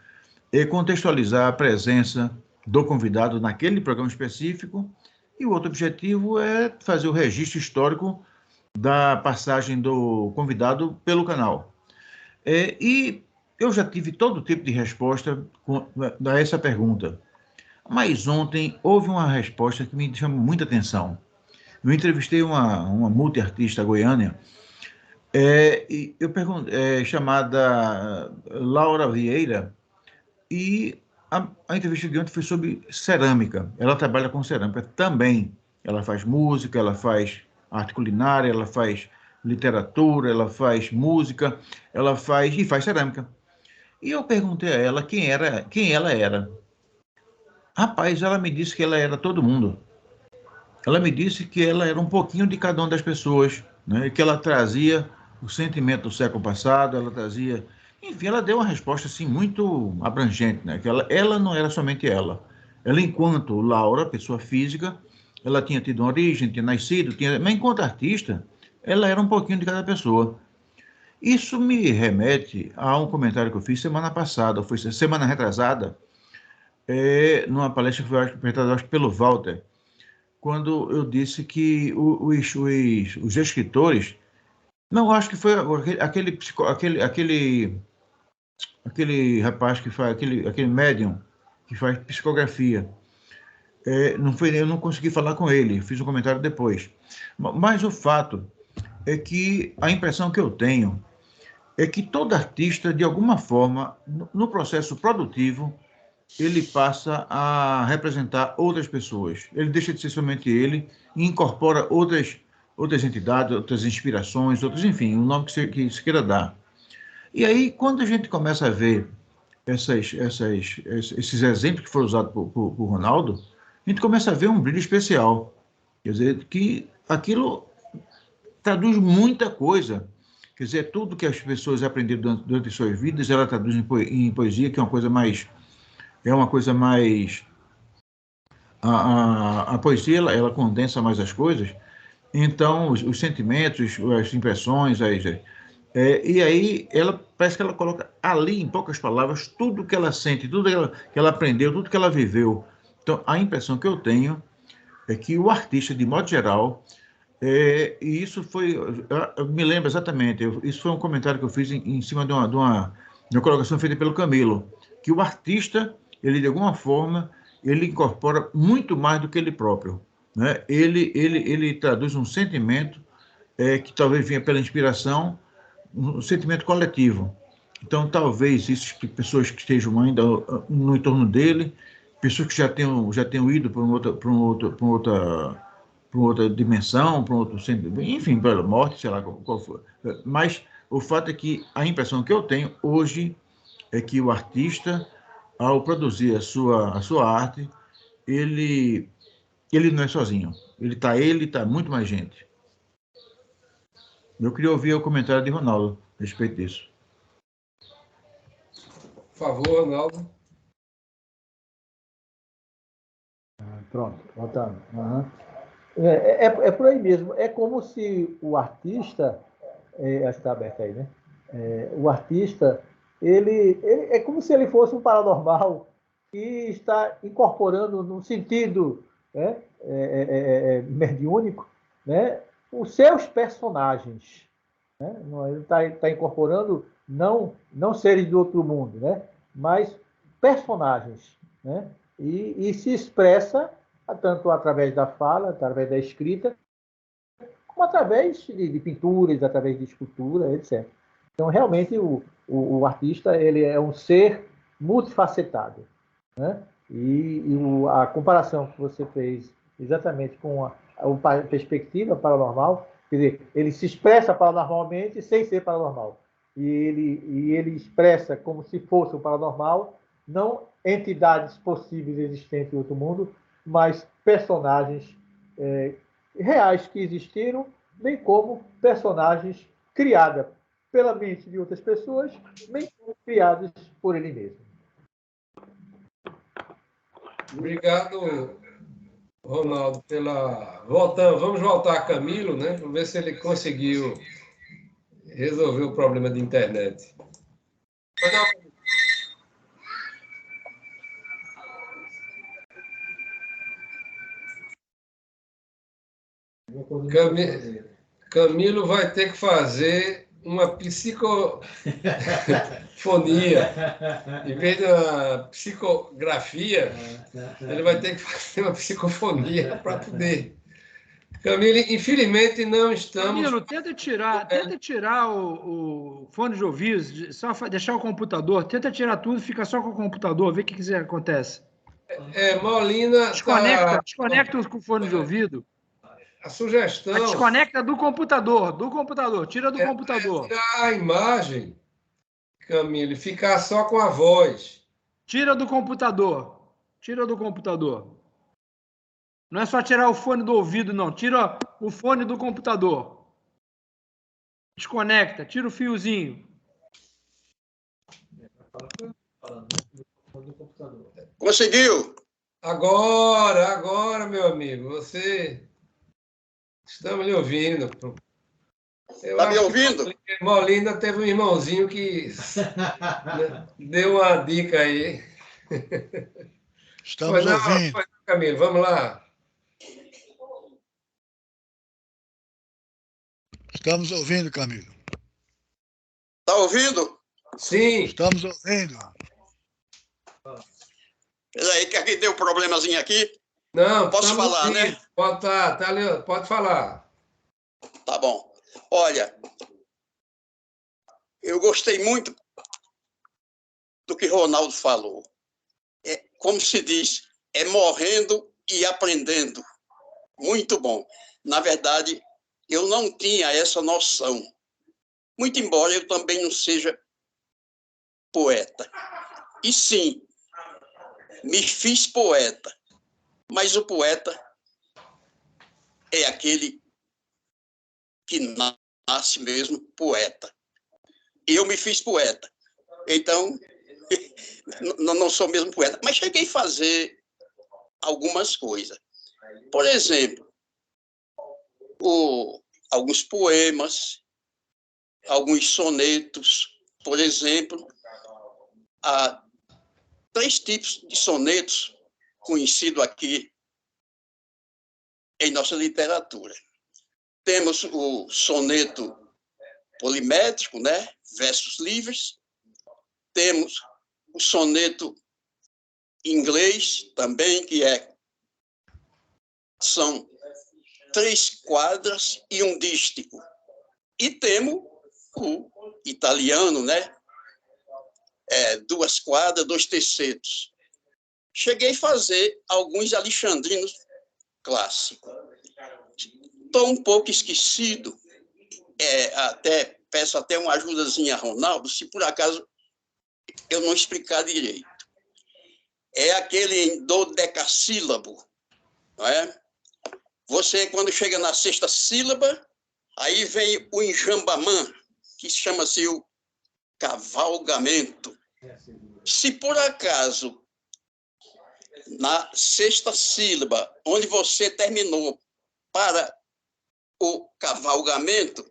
[SPEAKER 6] é contextualizar a presença do convidado naquele programa específico, e o outro objetivo é fazer o registro histórico da passagem do convidado pelo canal. E eu já tive todo tipo de resposta a essa pergunta, mas ontem houve uma resposta que me chamou muita atenção. Eu entrevistei uma multiartista goiana, chamada Laura Vieira, e a entrevista de ontem foi sobre cerâmica. Ela trabalha com cerâmica também. Ela faz música, ela faz arte culinária, ela faz literatura, ela faz música, ela faz cerâmica. E eu perguntei a ela quem ela era. Rapaz, ela me disse que ela era todo mundo. Ela me disse que ela era um pouquinho de cada uma das pessoas, né? Que ela trazia o sentimento do século passado, ela trazia... Enfim, ela deu uma resposta assim, muito abrangente, né? Que ela não era somente ela. Ela, enquanto Laura, pessoa física, ela tinha tido uma origem, tinha nascido, mas enquanto artista, ela era um pouquinho de cada pessoa. Isso me remete a um comentário que eu fiz semana passada, foi semana retrasada, numa palestra que foi apresentada, acho, pelo Walter, quando eu disse que os escritores, não, acho que foi aquele rapaz que faz, aquele médium que faz psicografia, eu não consegui falar com ele, fiz um comentário depois, mas o fato é que a impressão que eu tenho é que todo artista, de alguma forma, no processo produtivo, ele passa a representar outras pessoas. Ele deixa de ser somente ele e incorpora outras entidades, outras inspirações, enfim, o nome que se queira dar. E aí, quando a gente começa a ver esses exemplos que foram usados por Ronaldo, a gente começa a ver um brilho especial. Quer dizer, que aquilo traduz muita coisa. Quer dizer, tudo que as pessoas aprenderam durante suas vidas, ela traduz em poesia, que é uma coisa mais... A poesia, ela condensa mais as coisas. Então, os sentimentos, as impressões, e aí ela parece que ela coloca ali, em poucas palavras, tudo que ela sente, tudo que ela aprendeu, tudo que ela viveu. Então, a impressão que eu tenho é que o artista, de modo geral, e isso foi, eu me lembro exatamente, isso foi um comentário que eu fiz em cima de uma colocação feita pelo Camilo, que o artista, ele de alguma forma, ele incorpora muito mais do que ele próprio, né? Ele traduz um sentimento que talvez venha pela inspiração, um sentimento coletivo. Então, talvez essas pessoas que estejam ainda no entorno dele, pessoas que já tenham ido para outra dimensão, para um outro centro, enfim, pela morte, sei lá qual for. Mas o fato é que a impressão que eu tenho hoje é que o artista, ao produzir a sua arte, ele não é sozinho. Ele está muito mais gente. Eu queria ouvir o comentário de Ronaldo a respeito disso.
[SPEAKER 1] Por favor, Ronaldo.
[SPEAKER 2] Pronto, voltando. Uhum. É por aí mesmo. É como se o artista, acho que está aberto aí, né? O artista, ele é como se ele fosse um paranormal que está incorporando no sentido, né, mediúnico, né, os seus personagens. Né? Ele está incorporando não seres do outro mundo, né, mas personagens. Né? E se expressa tanto através da fala, através da escrita, como através de pinturas, através de escultura, etc. Então, realmente, o artista ele é um ser multifacetado. Né? A comparação que você fez exatamente com a perspectiva paranormal, quer dizer, ele se expressa paranormalmente sem ser paranormal. E ele expressa como se fosse um paranormal, não entidades possíveis existentes em outro mundo, mas personagens reais que existiram, bem como personagens criadas pela mente de outras pessoas, bem como criadas por ele mesmo.
[SPEAKER 1] Obrigado, Ronaldo, Vamos voltar a Camilo, né? Vamos ver se ele conseguiu resolver o problema de internet. Camilo vai ter que fazer uma psicofonia. Em vez de uma psicografia, ele vai ter que fazer uma psicofonia para poder. Camilo, infelizmente não estamos.
[SPEAKER 7] Camilo, tenta tirar o fone de ouvido, só deixar o computador, tenta tirar tudo, fica só com o computador, vê o que acontece.
[SPEAKER 1] Molina.
[SPEAKER 7] Desconecta com o fone de ouvido.
[SPEAKER 1] A sugestão.
[SPEAKER 7] Desconecta do computador, tira do computador.
[SPEAKER 1] Tirar a imagem, Camilo, e ficar só com a voz.
[SPEAKER 7] Tira do computador. Não é só tirar o fone do ouvido, não. Tira o fone do computador. Desconecta, tira o fiozinho.
[SPEAKER 8] Conseguiu?
[SPEAKER 1] Agora, meu amigo, estamos lhe ouvindo.
[SPEAKER 8] Está me ouvindo?
[SPEAKER 1] Molina teve um irmãozinho que deu uma dica aí.
[SPEAKER 4] Estamos ouvindo.
[SPEAKER 1] Camilo, vamos lá.
[SPEAKER 4] Estamos ouvindo, Camilo.
[SPEAKER 8] Está ouvindo?
[SPEAKER 1] Sim.
[SPEAKER 4] Estamos ouvindo.
[SPEAKER 8] Espera aí, que aqui deu um problemazinho aqui.
[SPEAKER 1] Não,
[SPEAKER 8] posso falar, ouvindo, né?
[SPEAKER 1] Pode falar.
[SPEAKER 8] Tá bom. Olha, eu gostei muito do que Ronaldo falou. Como se diz, é morrendo e aprendendo. Muito bom. Na verdade, eu não tinha essa noção. Muito embora eu também não seja poeta. E sim, me fiz poeta. mas o poeta é aquele que nasce mesmo poeta. Eu me fiz poeta, então não sou mesmo poeta, mas cheguei a fazer algumas coisas. Por exemplo, alguns poemas, alguns sonetos. Por exemplo, há 3 tipos de sonetos conhecidos aqui em nossa literatura. Temos o soneto polimétrico, né? Versos livres. Temos o soneto inglês também, que são 3 quadras e um dístico. E temos o italiano, né? 2 quadras, 2 tercetos. Cheguei a fazer alguns alexandrinos clássicos. Estou um pouco esquecido, peço até uma ajudazinha a Ronaldo, se por acaso eu não explicar direito. É aquele em dodecassílabo, não é? Você, quando chega na 6ª sílaba, aí vem o enjambamã, que chama-se o cavalgamento. Se por acaso, na 6ª sílaba, onde você terminou para o cavalgamento,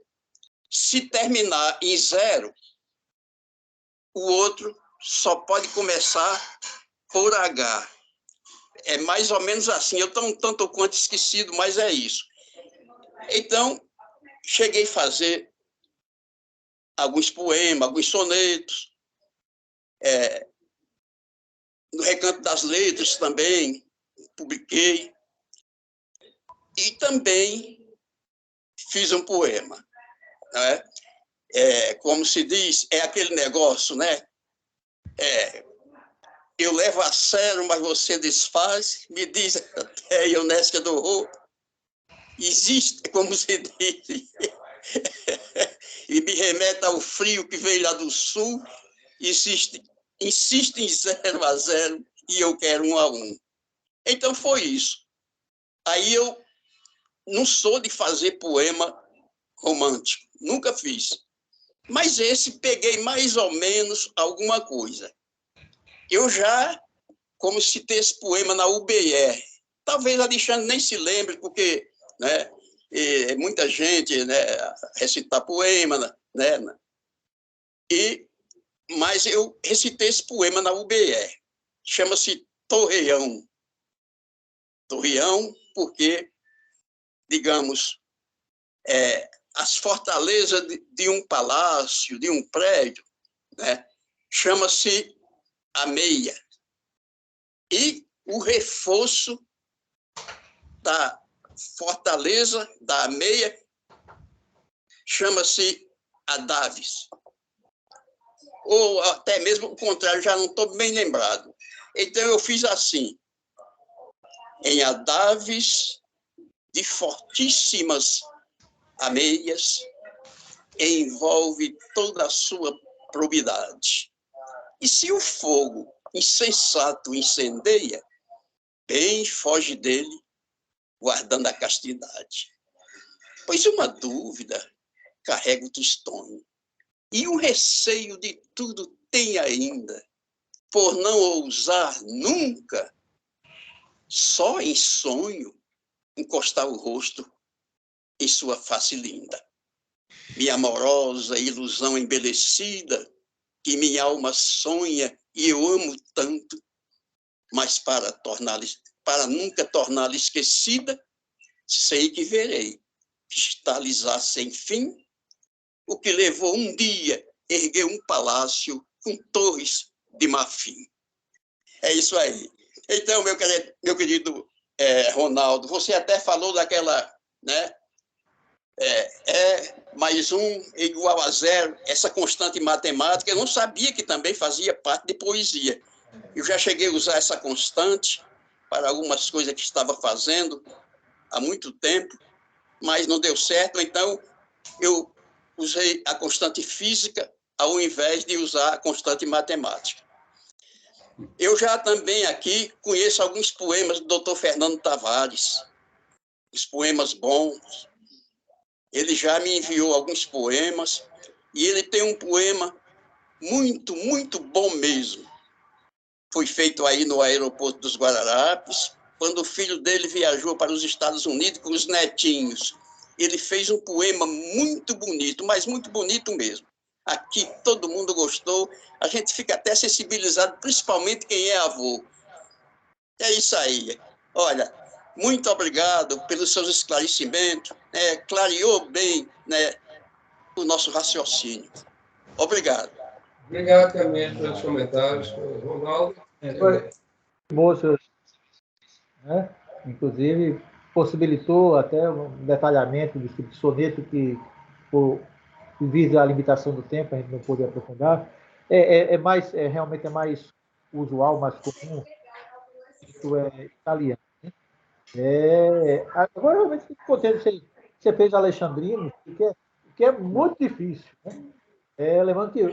[SPEAKER 8] se terminar em 0, o outro só pode começar por H. É mais ou menos assim. Eu estou um tanto quanto esquecido, mas é isso. Então, cheguei a fazer alguns poemas, alguns sonetos. No Recanto das Letras também publiquei. E também fiz um poema. Né? Como se diz, é aquele negócio, né? Eu levo a sério, mas você desfaz, me diz até a Ionesca do Rô. Existe, como se diz, e me remete ao frio que veio lá do sul, insiste em 0 a 0 e eu quero 1 a 1. Então foi isso. Aí eu não sou de fazer poema romântico, nunca fiz. Mas esse peguei mais ou menos alguma coisa. Eu já, como citei esse poema na UBE, talvez Alexandre nem se lembre, porque, né, muita gente, né, recitar poema, né, mas eu recitei esse poema na UBE. Chama-se Torreão. Torreão porque, digamos, as fortalezas de um palácio, de um prédio, né, chama-se a meia. E o reforço da fortaleza da meia chama-se adaves. Ou até mesmo o contrário, já não estou bem lembrado. Então eu fiz assim: em adaves de fortíssimas ameias, envolve toda a sua probidade. E se o fogo insensato incendeia, bem foge dele, guardando a castidade. Pois uma dúvida carrega o tostão, e o receio de tudo tem ainda, por não ousar nunca, só em sonho, encostar o rosto em sua face linda. Minha amorosa ilusão embelecida, que minha alma sonha e eu amo tanto, mas para nunca torná-la esquecida, sei que verei cristalizar sem fim o que levou um dia erguer um palácio com torres de marfim. É isso aí. Então, meu querido Ronaldo, você até falou daquela, né? Mais 1 é igual a 0, essa constante matemática, eu não sabia que também fazia parte de poesia. Eu já cheguei a usar essa constante para algumas coisas que estava fazendo há muito tempo, mas não deu certo, então eu usei a constante física ao invés de usar a constante matemática. Eu já também aqui conheço alguns poemas do Dr. Fernando Tavares, os poemas bons. Ele já me enviou alguns poemas, e ele tem um poema muito, muito bom mesmo. Foi feito aí no aeroporto dos Guararapes, quando o filho dele viajou para os Estados Unidos com os netinhos. Ele fez um poema muito bonito, mas muito bonito mesmo. Aqui todo mundo gostou, a gente fica até sensibilizado, principalmente quem é avô. É isso aí. Olha, muito obrigado pelos seus esclarecimentos, clareou bem, né, o nosso raciocínio. Obrigado.
[SPEAKER 1] Obrigado também pelos comentários, Ronaldo.
[SPEAKER 2] Moças, né? Inclusive, possibilitou até um detalhamento do tipo de soneto que, por visa a limitação do tempo, a gente não pôde aprofundar. Realmente é mais usual, mais comum. Isso é italiano. Né? Agora, realmente, fico contente que você fez Alexandrino, que é muito difícil. Né? Lembrando que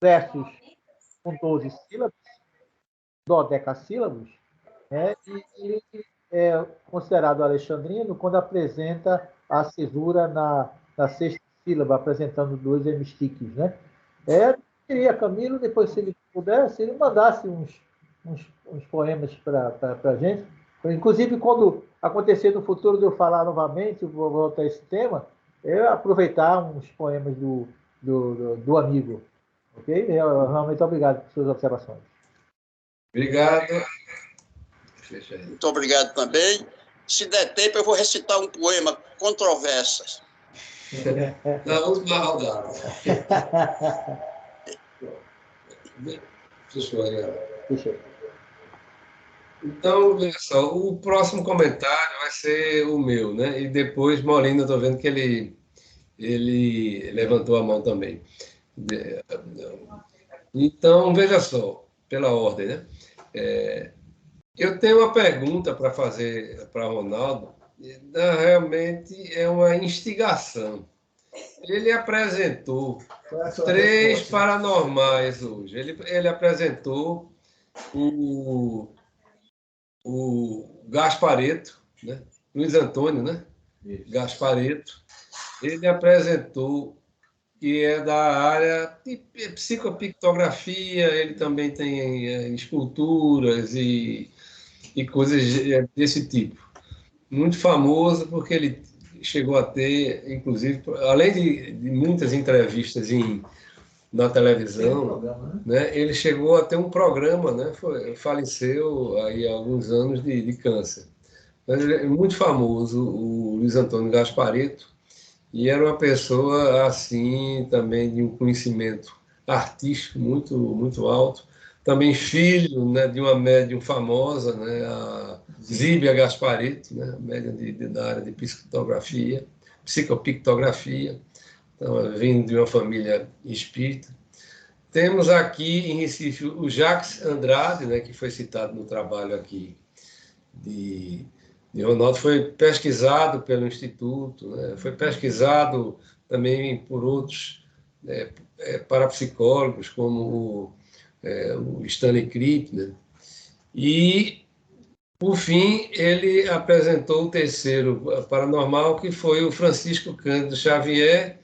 [SPEAKER 2] versos com 12 sílabas, dodecassílabos, né? E é considerado alexandrino quando apresenta a cesura na sexta sílaba, apresentando 2 hemistiques. Né? Eu queria, Camilo, depois, se ele pudesse, ele mandasse uns poemas para a gente. Inclusive, quando acontecer no futuro de eu falar novamente, eu vou voltar a esse tema, aproveitar uns poemas do amigo. Ok? Realmente obrigado por suas observações.
[SPEAKER 1] Obrigado.
[SPEAKER 8] Muito obrigado também. Se der tempo, eu vou recitar um poema, Controvérsias.
[SPEAKER 1] Na última rodada. Fechou. Então, veja só, o próximo comentário vai ser o meu, né? E depois, Molina, estou vendo que ele levantou a mão também. Então, veja só, pela ordem, né? Eu tenho uma pergunta para fazer para Ronaldo. Realmente é uma instigação. Ele apresentou 3 paranormais hoje. Ele apresentou o Gaspareto, né? Luiz Antônio, né? Isso. Gaspareto. Ele apresentou que é da área de psicopictografia, ele também tem esculturas e coisas desse tipo. Muito famoso porque ele chegou a ter, inclusive, além de muitas entrevistas na televisão, né, ele chegou a ter um programa, né, faleceu aí há alguns anos de câncer. Mas ele é muito famoso, o Luiz Antônio Gaspareto, e era uma pessoa, assim, também de um conhecimento artístico muito, muito alto. Também filho, né, de uma médium famosa, né, a Zíbia Gaspareto, né, médium da área de psicopictografia. Então, vindo de uma família espírita. Temos aqui em Recife o Jacques Andrade, né, que foi citado no trabalho aqui de Ronaldo, foi pesquisado pelo Instituto, né, foi pesquisado também por outros parapsicólogos, como o Stanley Krippner. E, por fim, ele apresentou o terceiro paranormal, que foi o Francisco Cândido Xavier,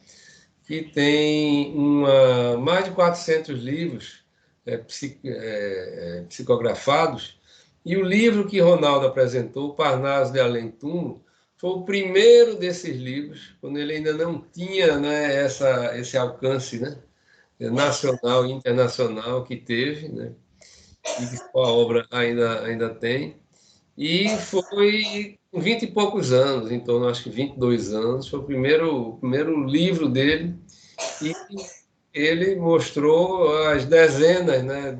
[SPEAKER 1] que tem mais de 400 livros psicografados, e o livro que Ronaldo apresentou, Parnaso de Além Túmulo, foi o primeiro desses livros, quando ele ainda não tinha, né, esse alcance, né, nacional e internacional que teve, né, e que a obra ainda tem. E foi com 20 e poucos anos, em torno, acho que 22 anos, foi o primeiro livro dele, e ele mostrou as dezenas, né,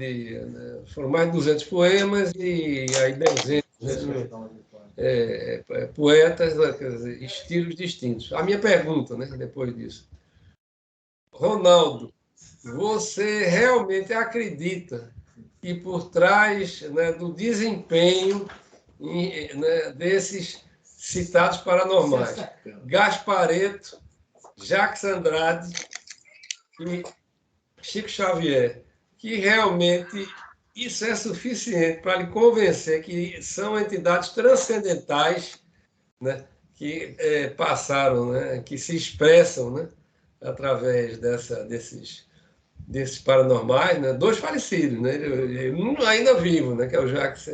[SPEAKER 1] foram mais de 200 poemas e aí dezenas de poetas, né, quer dizer, estilos distintos. A minha pergunta, né, depois disso, Ronaldo, você realmente acredita que por trás, né, do desempenho né, desses citados paranormais, Gaspareto, Jacques Andrade e Chico Xavier, que realmente isso é suficiente para lhe convencer que são entidades transcendentais, né, que passaram, né, que se expressam, né, através desses paranormais, né, 2 falecidos, né, um ainda vivo, né, que é o Jacques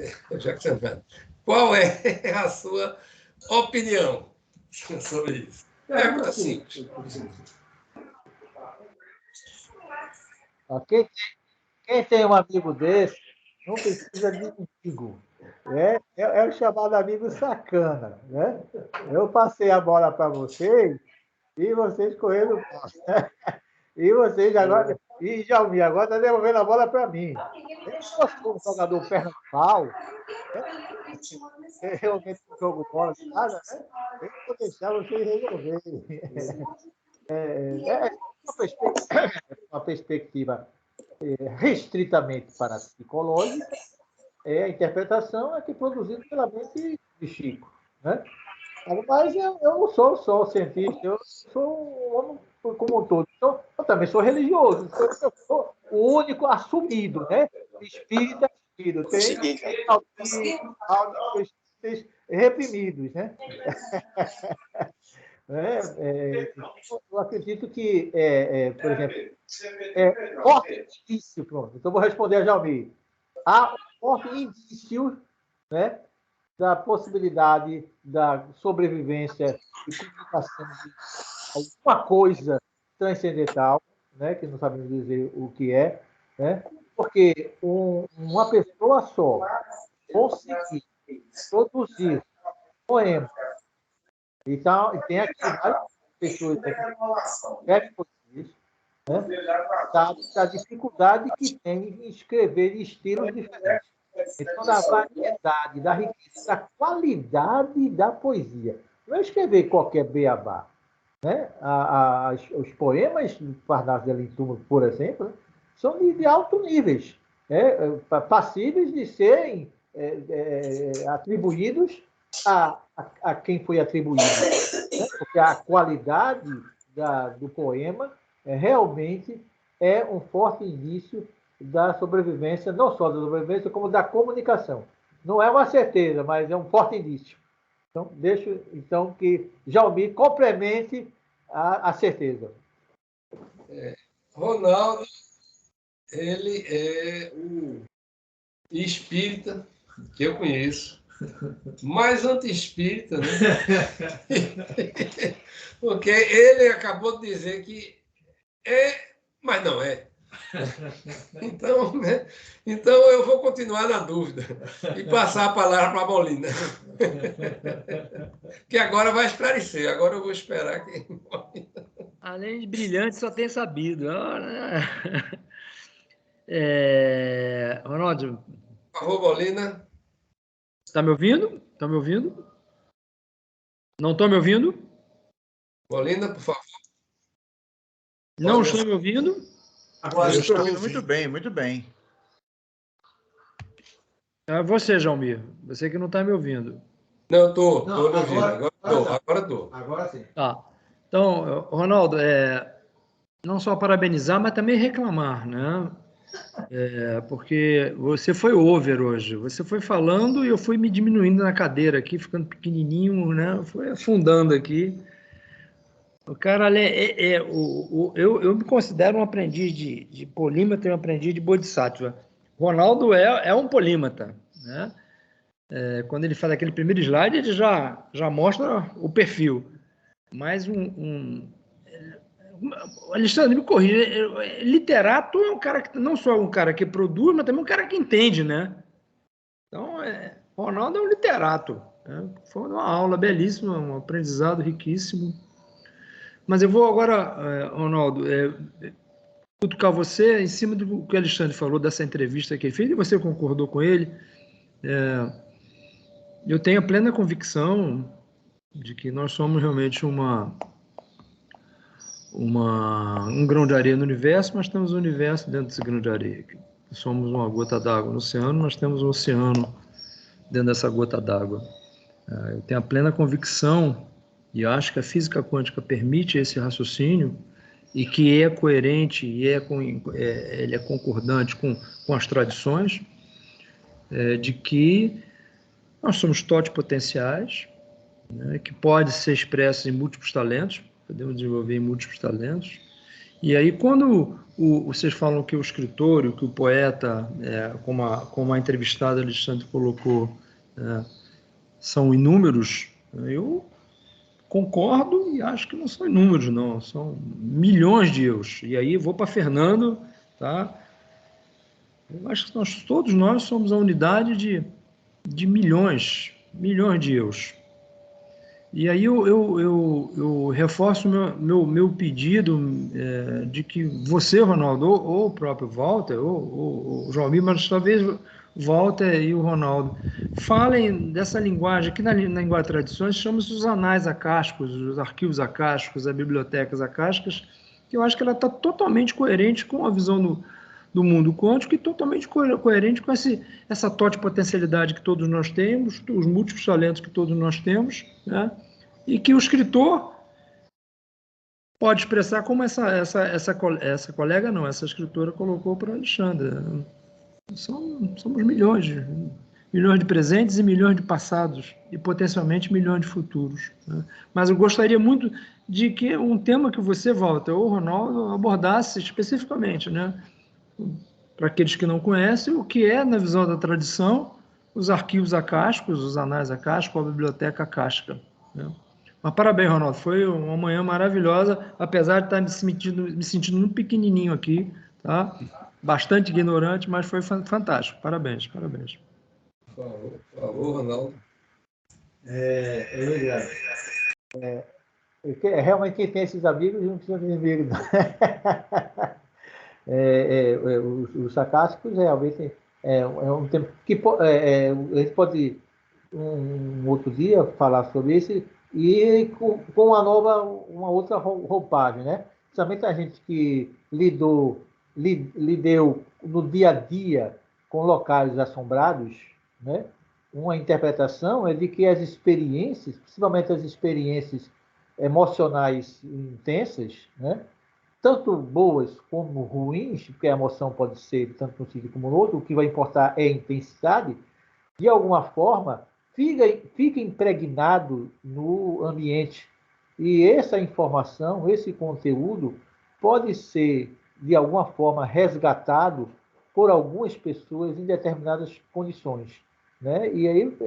[SPEAKER 1] Santana. Qual é a sua opinião sobre isso? Pergunta simples.
[SPEAKER 2] Quem tem um amigo desse não precisa de amigo. É o chamado amigo sacana. Né? Eu passei a bola para vocês e vocês correram. E vocês agora. E Jalmir, agora está devolvendo a bola para mim. Eu sou um jogador perna de pau. Realmente um jogo bola de nada, né? Eu vou deixar vocês resolverem. Uma perspectiva restritamente parapsicológica, a interpretação é que produzida pela mente de Chico. Né? Mas eu não sou só cientista, eu sou um homem como um todo. Então, eu também sou religioso, eu sou o único assumido, né? Espírita assumido. Tem áudios reprimidos, né? Eu acredito que, por exemplo, forte indício, pronto. Então, vou responder a Jalmir. Há um forte indício, né, da possibilidade da sobrevivência e comunicação de alguma coisa transcendental, né, que não sabemos dizer o que é, né, porque uma pessoa só conseguir produzir poemas. Então, tem aqui várias pessoas que escrevem poesias, né? Da dificuldade que tem em escrever em estilos diferentes. Então, da variedade, da riqueza, da qualidade da poesia. Não é escrever qualquer beabá. Né? Os poemas do Parnaso de Alim-Túmulo, por exemplo, né? São de alto níveis, passíveis de serem atribuídos a quem foi atribuído. Né? Porque a qualidade do poema realmente é um forte indício da sobrevivência, não só da sobrevivência, como da comunicação. Não é uma certeza, mas é um forte indício. Então, deixo que Jalmir complemente a certeza.
[SPEAKER 1] Ronaldo, ele é um espírita que eu conheço, mais anti-espírita, né? Porque ele acabou de dizer que mas não é. Então, né? Então eu vou continuar na dúvida e passar a palavra para a Molina. Que agora vai esclarecer. Agora eu vou esperar que...
[SPEAKER 7] Além de brilhante, só tem sabido. Ronaldo.
[SPEAKER 1] Por favor, Molina.
[SPEAKER 7] Está me ouvindo? Está me ouvindo? Não estou me ouvindo?
[SPEAKER 1] Molina, por favor.
[SPEAKER 7] Não estou me ouvindo?
[SPEAKER 6] Agora estou ouvindo muito bem, muito bem.
[SPEAKER 7] É você, Jalmir. Você que não está me ouvindo.
[SPEAKER 1] Não, estou me ouvindo. Agora estou.
[SPEAKER 2] Agora sim.
[SPEAKER 7] Tá. Então, Ronaldo, não só parabenizar, mas também reclamar, né? Porque você foi over hoje. Você foi falando e eu fui me diminuindo na cadeira aqui, ficando pequenininho, né? Foi afundando aqui. O cara, eu me considero um aprendiz de polímata e um aprendiz de bodhisattva. Ronaldo é um polímata, né? Quando ele faz aquele primeiro slide, ele já mostra o perfil. Mas Alexandre, me corrija. Literato é um cara que não só um cara que produz, mas também um cara que entende, né? Então, Ronaldo é um literato. Né? Foi uma aula belíssima, um aprendizado riquíssimo. Mas eu vou agora, Ronaldo, cutucar você em cima do que o Alexandre falou dessa entrevista que ele fez, e você concordou com ele. Eu tenho a plena convicção de que nós somos realmente um grão de areia no universo, mas temos um universo dentro desse grão de areia. Somos uma gota d'água no oceano, mas temos um oceano dentro dessa gota d'água. Eu tenho a plena convicção, e acho que a física quântica permite esse raciocínio, e que é coerente e ele é concordante com as tradições, de que nós somos totipotenciais, né, que pode ser expresso em múltiplos talentos, podemos desenvolver em múltiplos talentos. E aí, quando vocês falam que o escritor, que o poeta, como a entrevistada Alexandre colocou, são inúmeros, eu concordo e acho que não são inúmeros, não, são milhões de eus. E aí vou para Fernando, tá? Eu acho que todos nós somos a unidade de milhões de eus. E aí eu reforço meu pedido de que você, Ronaldo, ou o próprio Walter, ou o João, mas talvez o Walter e o Ronaldo, falem dessa linguagem, que na linguagem de tradições chama-se os anais acásticos, os arquivos acásticos, as bibliotecas acásticas, que eu acho que ela está totalmente coerente com a visão do mundo quântico e totalmente coerente com essa totipotencialidade que todos nós temos, os múltiplos talentos que todos nós temos, né? E que o escritor pode expressar como essa colega, não, essa escritora colocou para Alexandre. Somos milhões de presentes e milhões de passados, e potencialmente milhões de futuros, né? Mas eu gostaria muito de que um tema que você, Walter, ou Ronaldo, abordasse especificamente, né? Para aqueles que não conhecem, o que é, na visão da tradição, os arquivos acásticos, os anais acásticos, a biblioteca acástica, né? Mas parabéns, Ronaldo, foi uma manhã maravilhosa, apesar de estar me sentindo muito pequenininho aqui, tá? Bastante ignorante, mas foi fantástico. Parabéns.
[SPEAKER 1] Por favor, Ronaldo.
[SPEAKER 2] Obrigado. Realmente, quem tem esses amigos não precisa de inimigos. Os sarcásticos realmente é um tema que a gente pode um outro dia falar sobre isso e com uma outra roupagem, né? Principalmente a gente que lidou no dia a dia com locais assombrados, né? Uma interpretação é de que as experiências, principalmente as experiências emocionais intensas, né? Tanto boas como ruins, porque a emoção pode ser tanto no sentido como no outro, o que vai importar é a intensidade, de alguma forma, fica impregnado no ambiente. E essa informação, esse conteúdo, pode ser, de alguma forma, resgatado por algumas pessoas em determinadas condições, né? E aí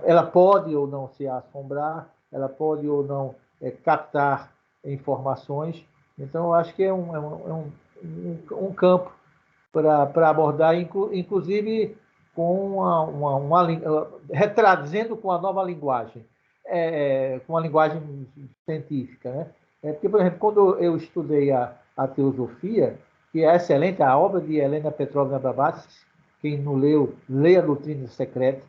[SPEAKER 2] ela pode ou não se assombrar, ela pode ou não captar informações. Então, eu acho que é um campo para abordar, inclusive com retraduzendo com a nova linguagem, com a linguagem científica, né? Porque, por exemplo, quando eu estudei a teosofia, que é excelente, a obra de Helena Petrovna Blavatsky, quem não leu, leia a Doutrina Secreta,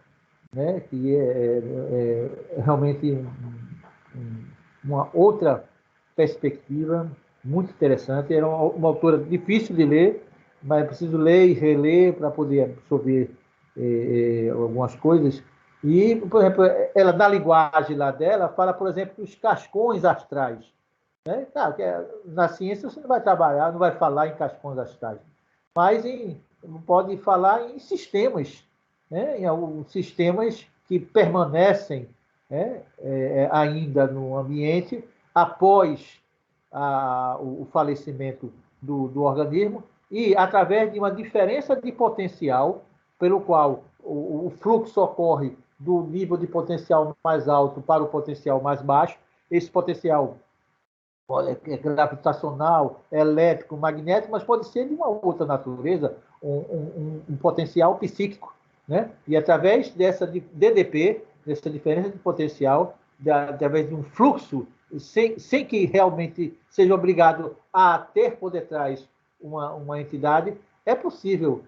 [SPEAKER 2] né? Que é realmente uma outra perspectiva muito interessante. Era uma autora difícil de ler, mas é preciso ler e reler para poder absorver algumas coisas. E, por exemplo, ela, na linguagem lá dela, fala, por exemplo, dos cascões astrais, né? Claro, na ciência você não vai trabalhar, não vai falar em cascões astrais, mas pode falar em sistemas, né? Em alguns sistemas que permanecem, né? Ainda no ambiente após o falecimento do organismo, e através de uma diferença de potencial, pelo qual o fluxo ocorre do nível de potencial mais alto para o potencial mais baixo. Esse potencial é gravitacional, elétrico, magnético, mas pode ser de uma outra natureza, um potencial psíquico, né? E através dessa DDP, dessa diferença de potencial, através de um fluxo, sem que realmente seja obrigado a ter por detrás uma entidade, é possível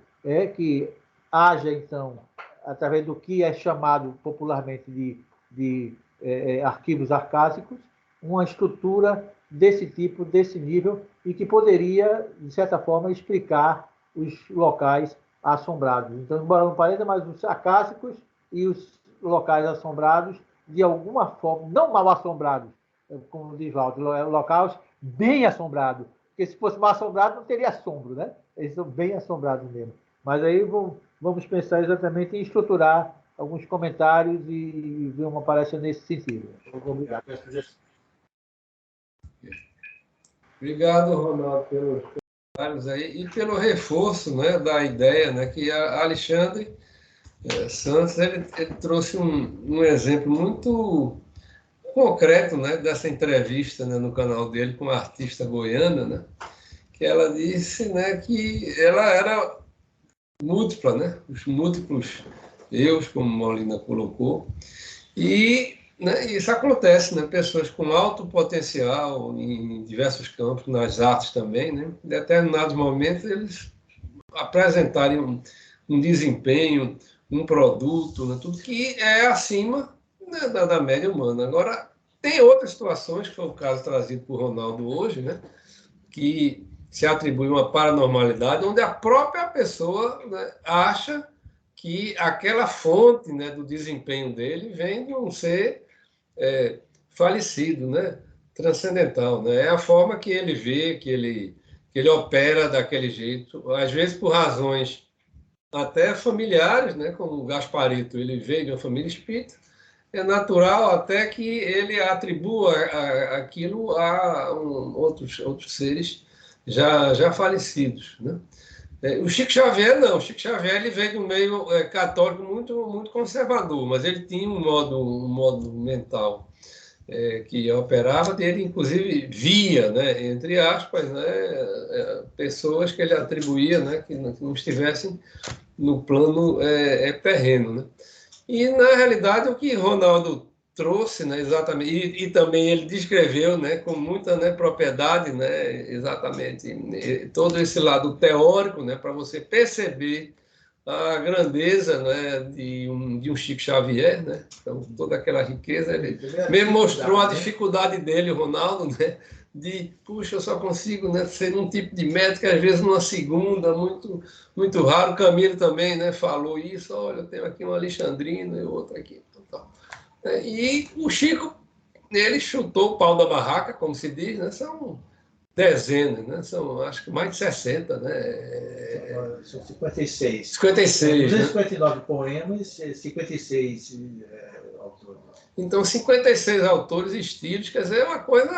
[SPEAKER 2] que haja, então, através do que é chamado popularmente de arquivos arcásicos, uma estrutura desse tipo, desse nível, e que poderia, de certa forma, explicar os locais assombrados. Então, embora não pareça, mas os acásicos e os locais assombrados, de alguma forma, não mal assombrados, como diz Walter, locais bem assombrados, Porque se fosse mal assombrado, não teria assombro, né? Eles são bem assombrados mesmo. Mas aí vamos pensar exatamente em estruturar alguns comentários e ver uma palestra nesse sentido. Obrigado pela sugestão.
[SPEAKER 1] Obrigado, Ronaldo, pelos comentários aí e pelo reforço, né, da ideia, né, que a Alexandre Santos ele trouxe um exemplo muito concreto, né, dessa entrevista, né, no canal dele com uma artista goiana, né, que ela disse, né, que ela era múltipla, né, os múltiplos eus, como Molina colocou, e né, isso acontece, né, pessoas com alto potencial em diversos campos, nas artes também, né, em determinados momentos eles apresentarem um desempenho, um produto, né, tudo que é acima, né, da média humana. Agora, tem outras situações, que foi o caso trazido por Ronaldo hoje, né, que se atribui uma paranormalidade, onde a própria pessoa, né, acha que aquela fonte, né, do desempenho dele vem de um ser falecido, né, transcendental. Né? É a forma que ele vê, que ele opera daquele jeito, às vezes por razões até familiares, né, como o Gasparito, ele veio de uma família espírita, é natural até que ele atribua aquilo a outros seres já falecidos. Né? O Chico Xavier, não. O Chico Xavier ele veio do meio católico muito conservador, mas ele tinha um modo mental que operava, ele inclusive via, né, entre aspas, né, pessoas que ele atribuía, né, que não estivessem no plano terreno. Né? E, na realidade, o que Ronaldo trouxe, né, exatamente, e também ele descreveu, né, com muita, né, propriedade, né, exatamente, todo esse lado teórico, né, para você perceber a grandeza, né, de um Chico Xavier, né? Então, toda aquela riqueza, ele mesmo mostrou a dificuldade dele, o Ronaldo, né, de, puxa, eu só consigo, né, ser um tipo de médico, às vezes numa segunda, muito raro. O Camilo também, né, falou isso, olha, eu tenho aqui um alexandrino e outro aqui. Tal. E o Chico, ele chutou o pau da barraca, como se diz, né, são dezenas, né, são acho que mais de 60, né?
[SPEAKER 2] São 56.
[SPEAKER 1] 56.
[SPEAKER 2] 259 né? Poemas, 56 autores.
[SPEAKER 1] Então, 56 autores e estilos, quer dizer, é uma coisa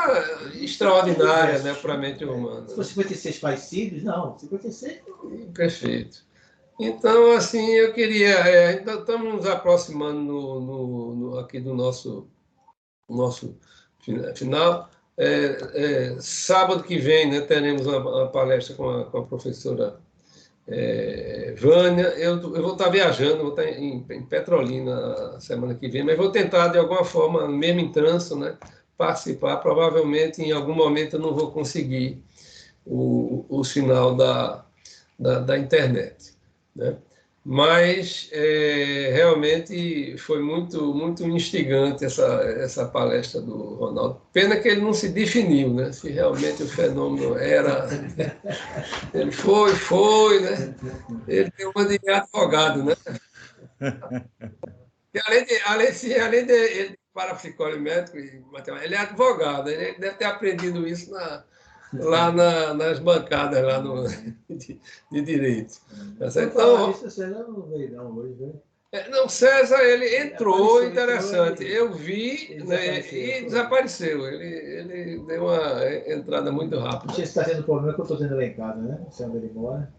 [SPEAKER 1] extraordinária, né, para a mente humana.
[SPEAKER 2] Se for 56 parecidos, não, 56.
[SPEAKER 1] Perfeito. Então, assim, eu queria. Estamos nos aproximando aqui do nosso final. Sábado que vem, né, teremos uma palestra com a professora Vânia. Eu vou estar viajando, vou estar em Petrolina a semana que vem, mas vou tentar, de alguma forma, mesmo em trânsito, né, participar. Provavelmente, em algum momento, eu não vou conseguir o sinal da internet. Né? Mas, realmente, foi muito instigante essa palestra do Ronaldo. Pena que ele não se definiu, né? Se realmente o fenômeno era... Ele foi, né? Ele tem uma de advogado, né? E além de ele parapsicólogo médico e matemático, ele é advogado. Ele deve ter aprendido isso lá nas bancadas lá de direito.
[SPEAKER 2] Então, isso você não veio não hoje, né?
[SPEAKER 1] Não, César, ele entrou, interessante. Eu vi, né, e desapareceu. Ele deu uma entrada muito rápida.
[SPEAKER 2] Não sei se está tendo problema que eu estou tendo lá em casa, né? Não sei onde ele mora.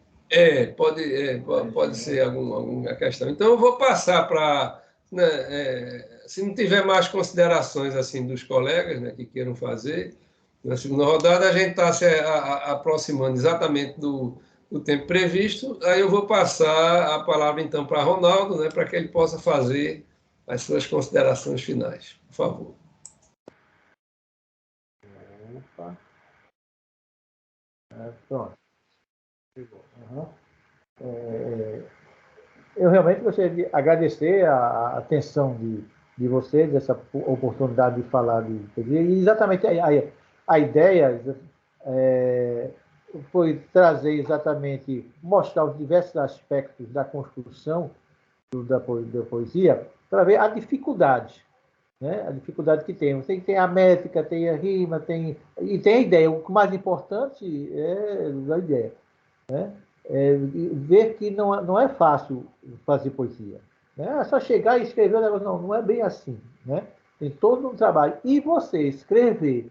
[SPEAKER 1] Pode ser alguma questão. Então, eu vou passar para... Né, se não tiver mais considerações assim dos colegas, né, que queiram fazer, na segunda rodada, a gente está se aproximando exatamente do tempo previsto. Aí eu vou passar a palavra, então, para Ronaldo, né, para que ele possa fazer as suas considerações finais. Por favor.
[SPEAKER 2] Opa. Pronto. Uhum. Eu realmente gostaria de agradecer a atenção de vocês, essa oportunidade de falar e exatamente a ideia foi trazer exatamente, mostrar os diversos aspectos da construção da poesia, para ver a dificuldade né? A dificuldade que tem. Você tem a métrica, tem a rima, e tem a ideia. O mais importante é a ideia, né? Ver que não é fácil fazer poesia. Né? É só chegar e escrever o negócio. Não é bem assim. Né? Tem todo um trabalho. E você escrever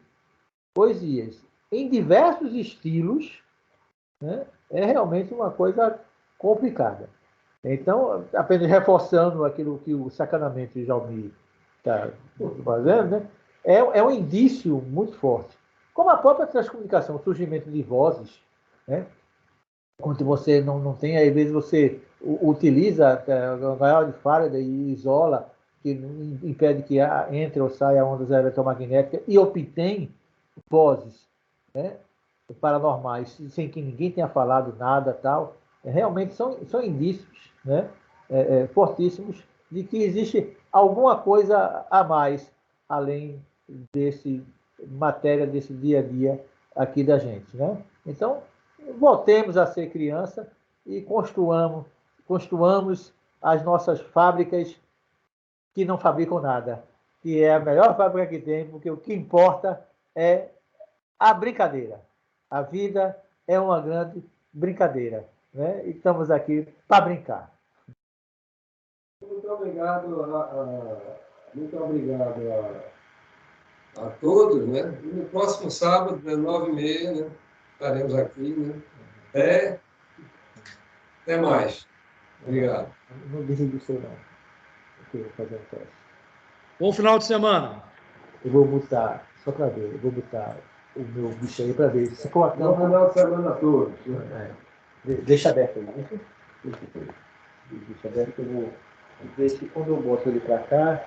[SPEAKER 2] poesias em diversos estilos, né, é realmente uma coisa complicada. Então, apenas reforçando aquilo que o Sacanamente Jalmir está fazendo, né, é um indício muito forte. Como a própria transcomunicação, o surgimento de vozes, né, quando você não tem, às vezes você utiliza o Gael de Faraday e isola, que impede que entre ou saia ondas eletromagnéticas, e obtém vozes, né, paranormais, sem que ninguém tenha falado nada, tal, realmente são indícios, né, fortíssimos de que existe alguma coisa a mais além desse matéria, desse dia a dia aqui da gente, né? Então, voltemos a ser criança e construamos as nossas fábricas que não fabricam nada, que é a melhor fábrica que tem, porque o que importa é a brincadeira. A vida é uma grande brincadeira, né? E estamos aqui para brincar.
[SPEAKER 1] Muito obrigado a todos, né? E no próximo sábado, 9h30, né? Estaremos aqui, né? Até mais. Obrigado.
[SPEAKER 2] Não desligue o seu não. Eu vou fazer um teste.
[SPEAKER 7] Bom final de semana.
[SPEAKER 2] Eu vou botar, só para ver, eu vou botar o meu bicho aí para ver. Se for
[SPEAKER 1] Bom final de semana a todos.
[SPEAKER 2] Deixa aberto aí. Deixa aberto que eu vou ver se quando eu boto ele para cá,